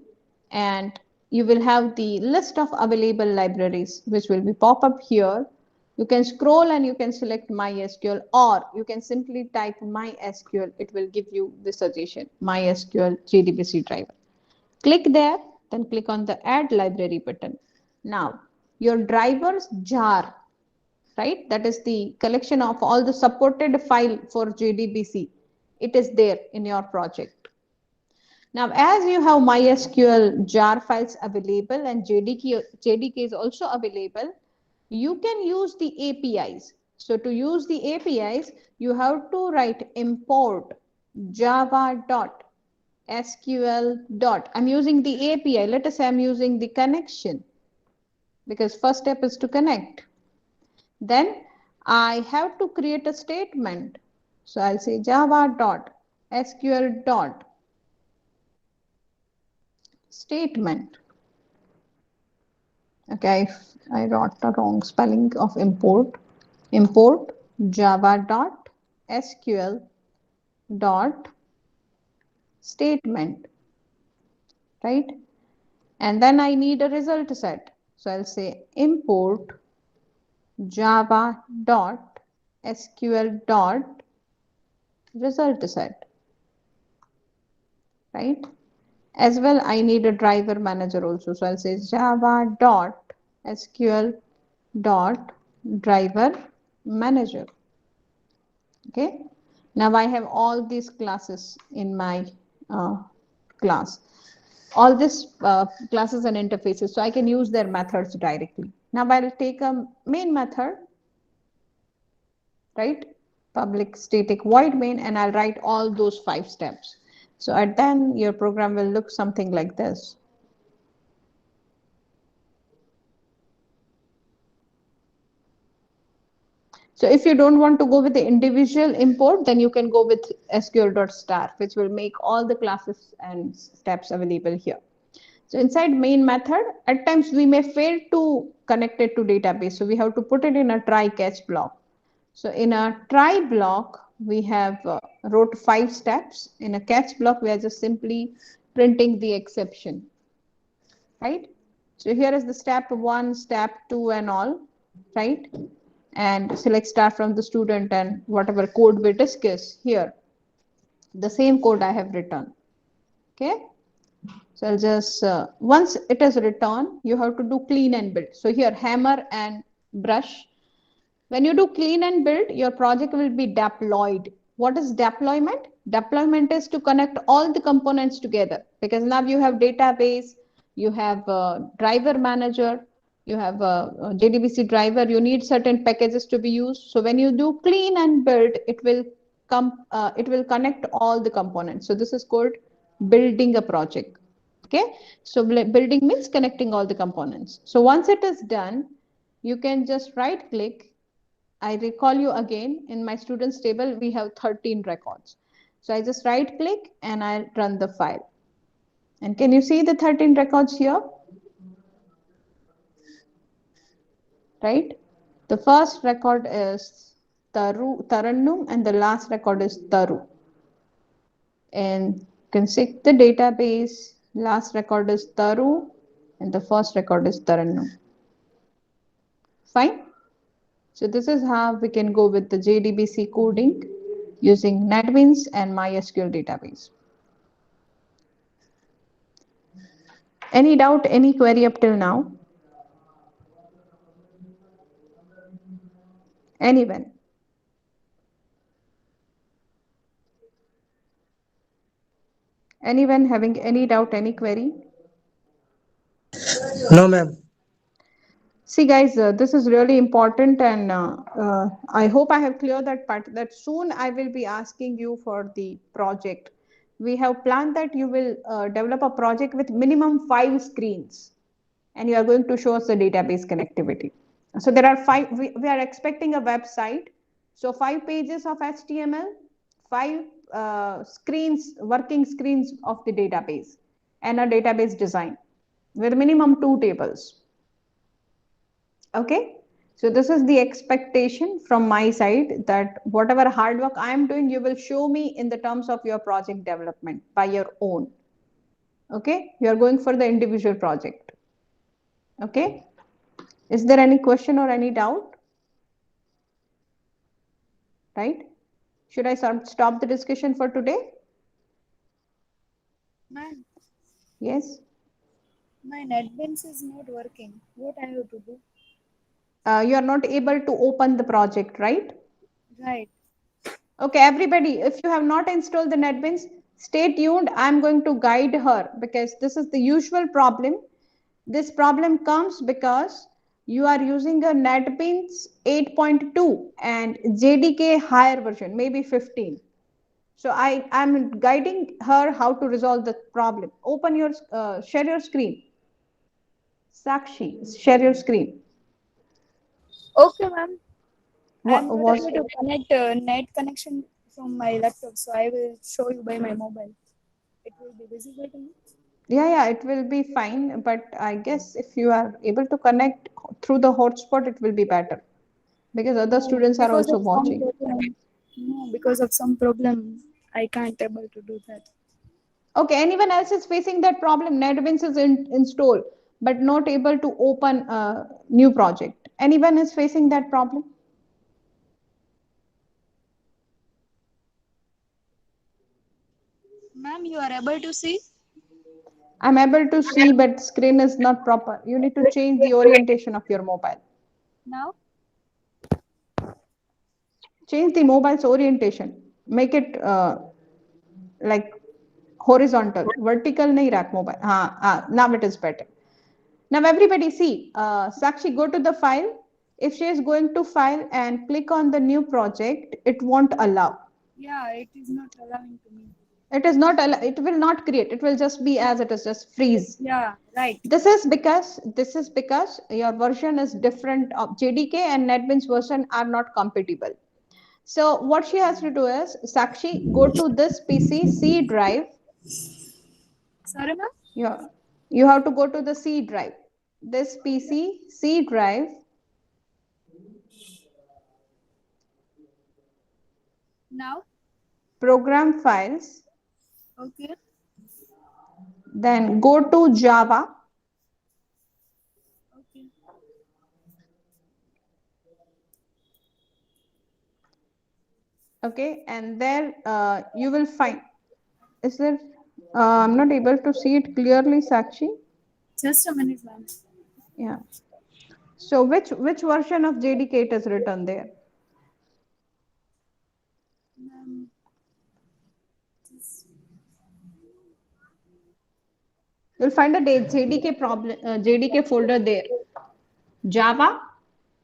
and you will have the list of available libraries which will be pop up here. You can scroll and you can select MySQL, or you can simply type MySQL. It will give you the suggestion, MySQL JDBC driver. Click there, then click on the add library button. Now your drivers jar, right? That is the collection of all the supported file for JDBC. It is there in your project. Now, as you have MySQL jar files available and JDK is also available, you can use the APIs. So to use the APIs, you have to write import java.sql. I'm using the API. Let us say I'm using the connection because first step is to connect. Then I have to create a statement. So I'll say java.sql. Statement. Okay, I wrote the wrong spelling of import. Import java.sql dot statement, right? And then I need a result set. So I'll say import java.sql dot result set, right? As well, I need a driver manager also. So I'll say java.sql dot driver manager. Okay. Now I have all these classes in my class. All these classes and interfaces, so I can use their methods directly. Now I'll take a main method, right? Public static void main, and I'll write all those 5 steps. So at then your program will look something like this. So if you don't want to go with the individual import, then you can go with sql.star, which will make all the classes and steps available here. So inside main method, at times we may fail to connect it to database. So we have to put it in a try catch block. So in a try block, we have wrote 5 steps. In a catch block, we are just simply printing the exception, right? So here is the step 1, step 2 and all, right? And select start from the student and whatever code we discuss here, the same code I have written. Okay. So I'll just, once it is written, you have to do clean and build. So here hammer and brush. When you do clean and build, your project will be deployed. What is deployment? Deployment is to connect all the components together, because now you have database, you have a driver manager, you have a JDBC driver, you need certain packages to be used. So when you do clean and build, it will connect all the components. So this is called building a project. Okay. So building means connecting all the components. So once it is done, you can just right click. I recall you again, in my students table, we have 13 records. So I just right click and I run the file. And can you see the 13 records here? Right? The first record is Tarannum and the last record is Taru. And you can see the database, last record is Taru and the first record is Tarannum. Fine? So this is how we can go with the JDBC coding using NetBeans and MySQL database. Any doubt, any query up till now? Anyone? Anyone having any doubt, any query? No, ma'am. See guys, this is really important, and I hope I have cleared that part, that soon I will be asking you for the project. We have planned that you will develop a project with minimum 5 screens, and you are going to show us the database connectivity. So there are 5, we are expecting a website. So 5 pages of HTML, 5 screens, working screens of the database, and a database design with minimum 2 tables. Okay, so this is the expectation from my side, that whatever hard work I am doing, you will show me in the terms of your project development by your own. Okay, you are going for the individual project. Okay, is there any question or any doubt? Right? Should I stop the discussion for today? Ma'am, Yes. my NetBeans is not working. What I have to do? You are not able to open the project, right? Right. Okay, everybody, if you have not installed the NetBeans, stay tuned. I'm going to guide her, because this is the usual problem. This problem comes because you are using a NetBeans 8.2 and JDK higher version, maybe 15. So I am guiding her how to resolve the problem. Open your, share your screen. Sakshi, share your screen. Okay, ma'am. I'm not Was, able to connect net connection from my laptop, so I will show you by my mobile. It will be visible to me. yeah, it will be fine. But I guess if you are able to connect through the hotspot, it will be better, because other No, students are because also of some watching. problem. No, because of some problem, I can't able to do that. Okay, anyone else is facing that problem? NetBeans is installed, but not able to open a new project. Anyone is facing that problem? Ma'am, you are able to see? I'm able to see, but screen is not proper. You need to change the orientation of your mobile. Now? Change the mobile's orientation. Make it like horizontal. Vertical nahi rakh mobile. Now it is better. Now everybody see, Sakshi, go to the file. If she is going to file and click on the new project, it won't allow. Yeah, it is not allowing to me. It is not, it will not create. It will just be as it is, just freeze. Yeah, right. This is because your version is different of JDK, and NetBeans version are not compatible. So what she has to do is, Sakshi, go to this PC C drive. Sorry, ma'am? You have to go to the C drive. This PC C drive. Now? Program files. Okay. Then go to Java. Okay. Okay, and there you will find, is there, I'm not able to see it clearly, Sakshi. Just a minute, ma'am. Yeah. So which version of JDK it is written there? Ma'am, this- You'll find the JDK problem, JDK folder there. Java,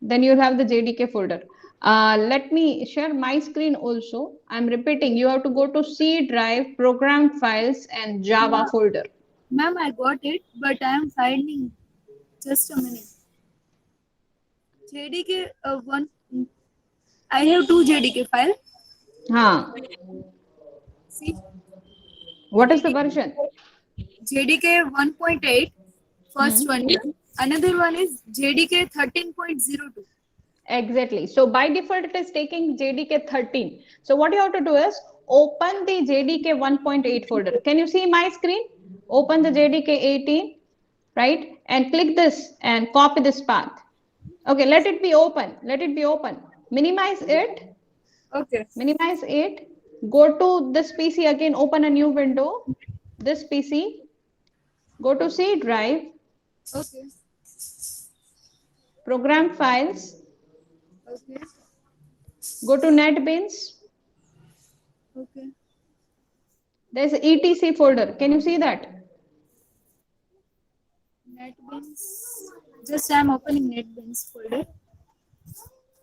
then you'll have the JDK folder. Let me share my screen also. I'm repeating, you have to go to C drive, program files, and Java folder. Ma'am, I got it, but I am finding. Just a minute. JDK one. I have two JDK file. Huh. See, What is the version? JDK 1.8. First Hmm. one. Another one is JDK 13.02. Exactly. So by default, it is taking JDK 13. So what you have to do is open the JDK 1.8 folder. Can you see my screen? Open the JDK 18, right? And click this and copy this path. Okay, let it be open. Let it be open. Minimize it. Okay. Minimize it. Go to this PC again. Open a new window. This PC. Go to C drive. Okay. Program files. Okay. Go to NetBeans. Okay. There's ETC folder. Can you see that? NetBeans. Just I am opening NetBeans folder.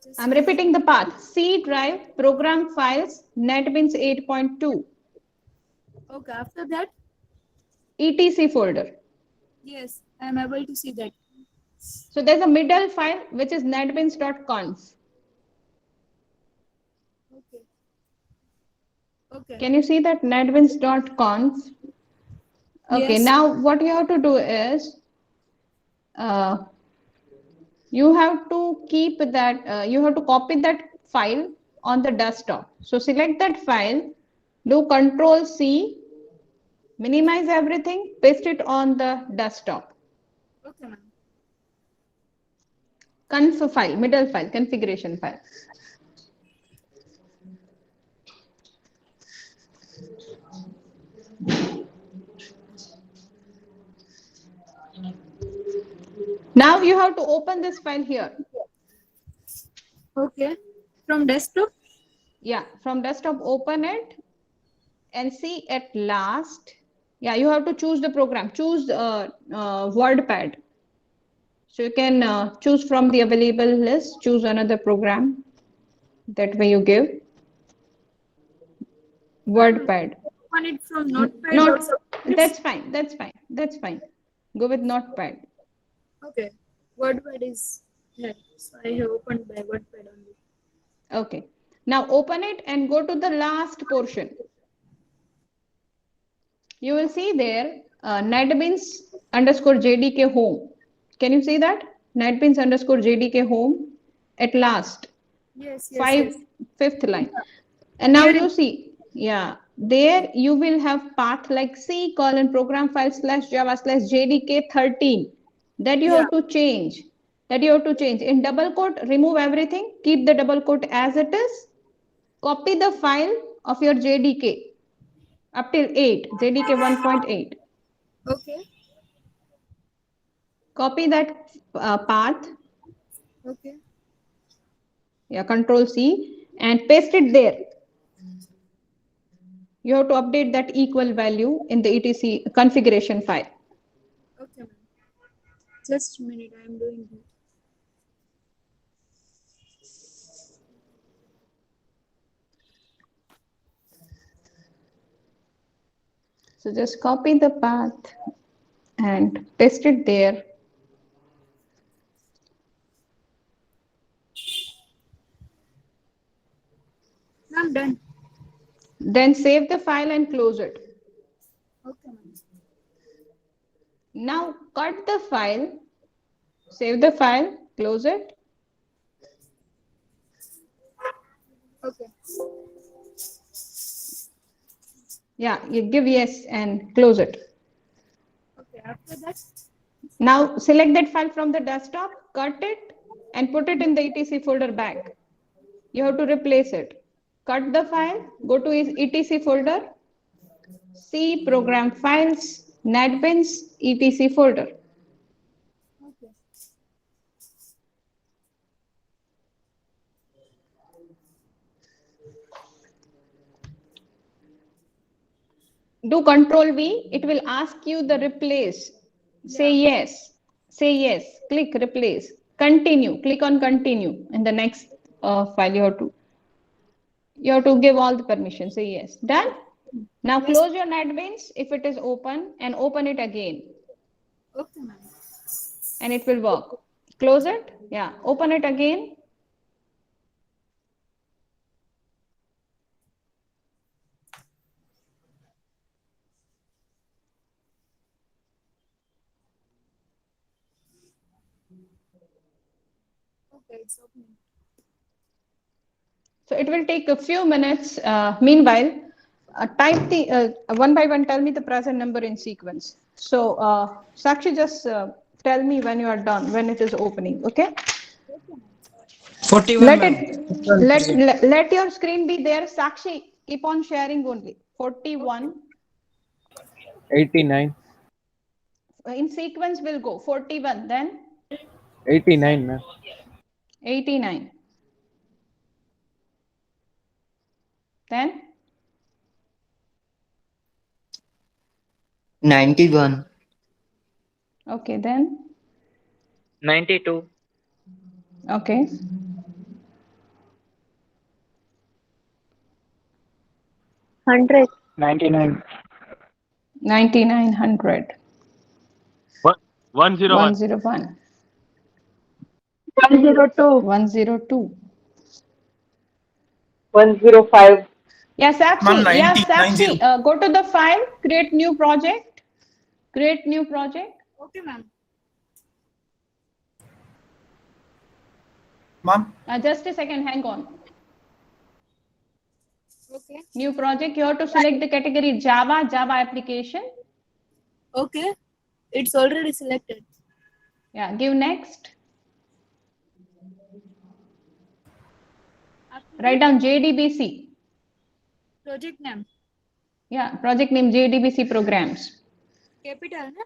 Just I'm repeating the path. C drive, program files, NetBeans 8.2, Okay. After that, ETC folder. yes, I am able to see that. So there's a middle file which is netbeans.conf. Okay. Okay. Can you see that netbeans.conf? Okay, Yes. now what you have to do is you have to keep that, you have to copy that file on the desktop. So select that file, do Control C, minimize everything, paste it on the desktop. Okay, ma'am. Conf file, middle file, configuration file. Now you have to open this file here. Okay. From desktop. Yeah, from desktop, open it and see at last. Yeah, you have to choose the program. Choose WordPad. So you can choose from the available list. Choose another program. That way you give WordPad. Open it from Notepad. Not. or something. That's fine. That's fine. That's fine. Go with Notepad. Okay. WordPad is here. So I have opened by WordPad only. Okay. Now open it and go to the last portion. You will see there NetBeans underscore JDK home. Can you see that? NetBeans underscore JDK home at last. Yes, yes. Fifth line. And now Here you see, yeah, there you will have path like C colon program file slash Java slash JDK 13. That you have to change. That you have to change. In double quote, remove everything. Keep the double quote as it is. Copy the file of your JDK up till 8, JDK 1.8. Okay. Copy that path, Okay. yeah, Control C, and paste it there. You have to update that equal value in the etc configuration file. Okay, ma'am. Just a minute. I am doing it. So just copy the path and paste it there. I'm done. Then save the file and close it. Okay, ma'am. Now cut the file, save the file, close it. Okay. Yeah, you give yes and close it. After that, Now select that file from the desktop, cut it and put it in the etc folder back. You have to replace it. Cut the file, go to etc folder, C program files, NetBeans, etc folder. okay. Do Control V, it will ask you the replace. Say yes, say yes, click replace, continue, click on continue in the next file you have to give all the permissions, say yes. Done? Now Yes. close your NetBeans if it is open and open it again Okay, ma'am. and it will work. Close it, yeah, open it again. Okay, it's opening. So it will take a few minutes. Meanwhile, type the one by one, tell me the present number in sequence. So Sakshi, just tell me when you are done, when it is opening, okay? 41, Let ma'am. it, let your screen be there. Sakshi, keep on sharing only. 41. 89. In sequence will go 41, then 89, ma'am. 89. Then 91, okay, then 92, okay, 100, 99, 99, 100, 101, 101, 102, 102. 105, Yes, Ma'am, Sakshi. Yes, 90. Sakshi. Go to the file, create new project. Create new project. Okay, ma'am. Ma'am, Just a second, hang on. Okay. New project, you have to select the category Java, Java application. Okay. It's already selected. Yeah, give next. After Write that, down JDBC. project name. Yeah, project name JDBC programs. Capital, na?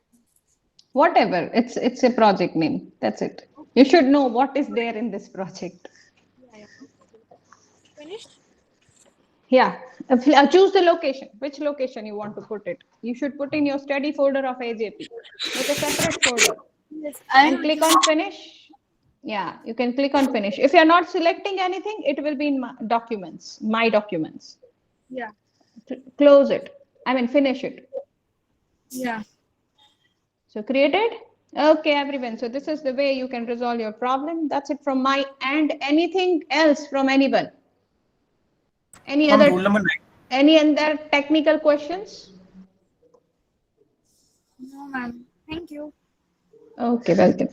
Whatever, it's a project name. That's it. You should know what is there in this project. Yeah, yeah. Finished? Yeah, choose the location. Which location you want to put it? You should put in your study folder of AJP. Make a separate folder Yes. and click on finish. Yeah, you can click on finish. If you're not selecting anything, it will be in my documents, my documents. Yeah. Close it. I mean, finish it. Yeah. So created. Okay, everyone. So this is the way you can resolve your problem. That's it from my end. Anything else from anyone? Any ma'am, other? rule number 9. Any other technical questions? No, ma'am. Thank you. Okay, welcome.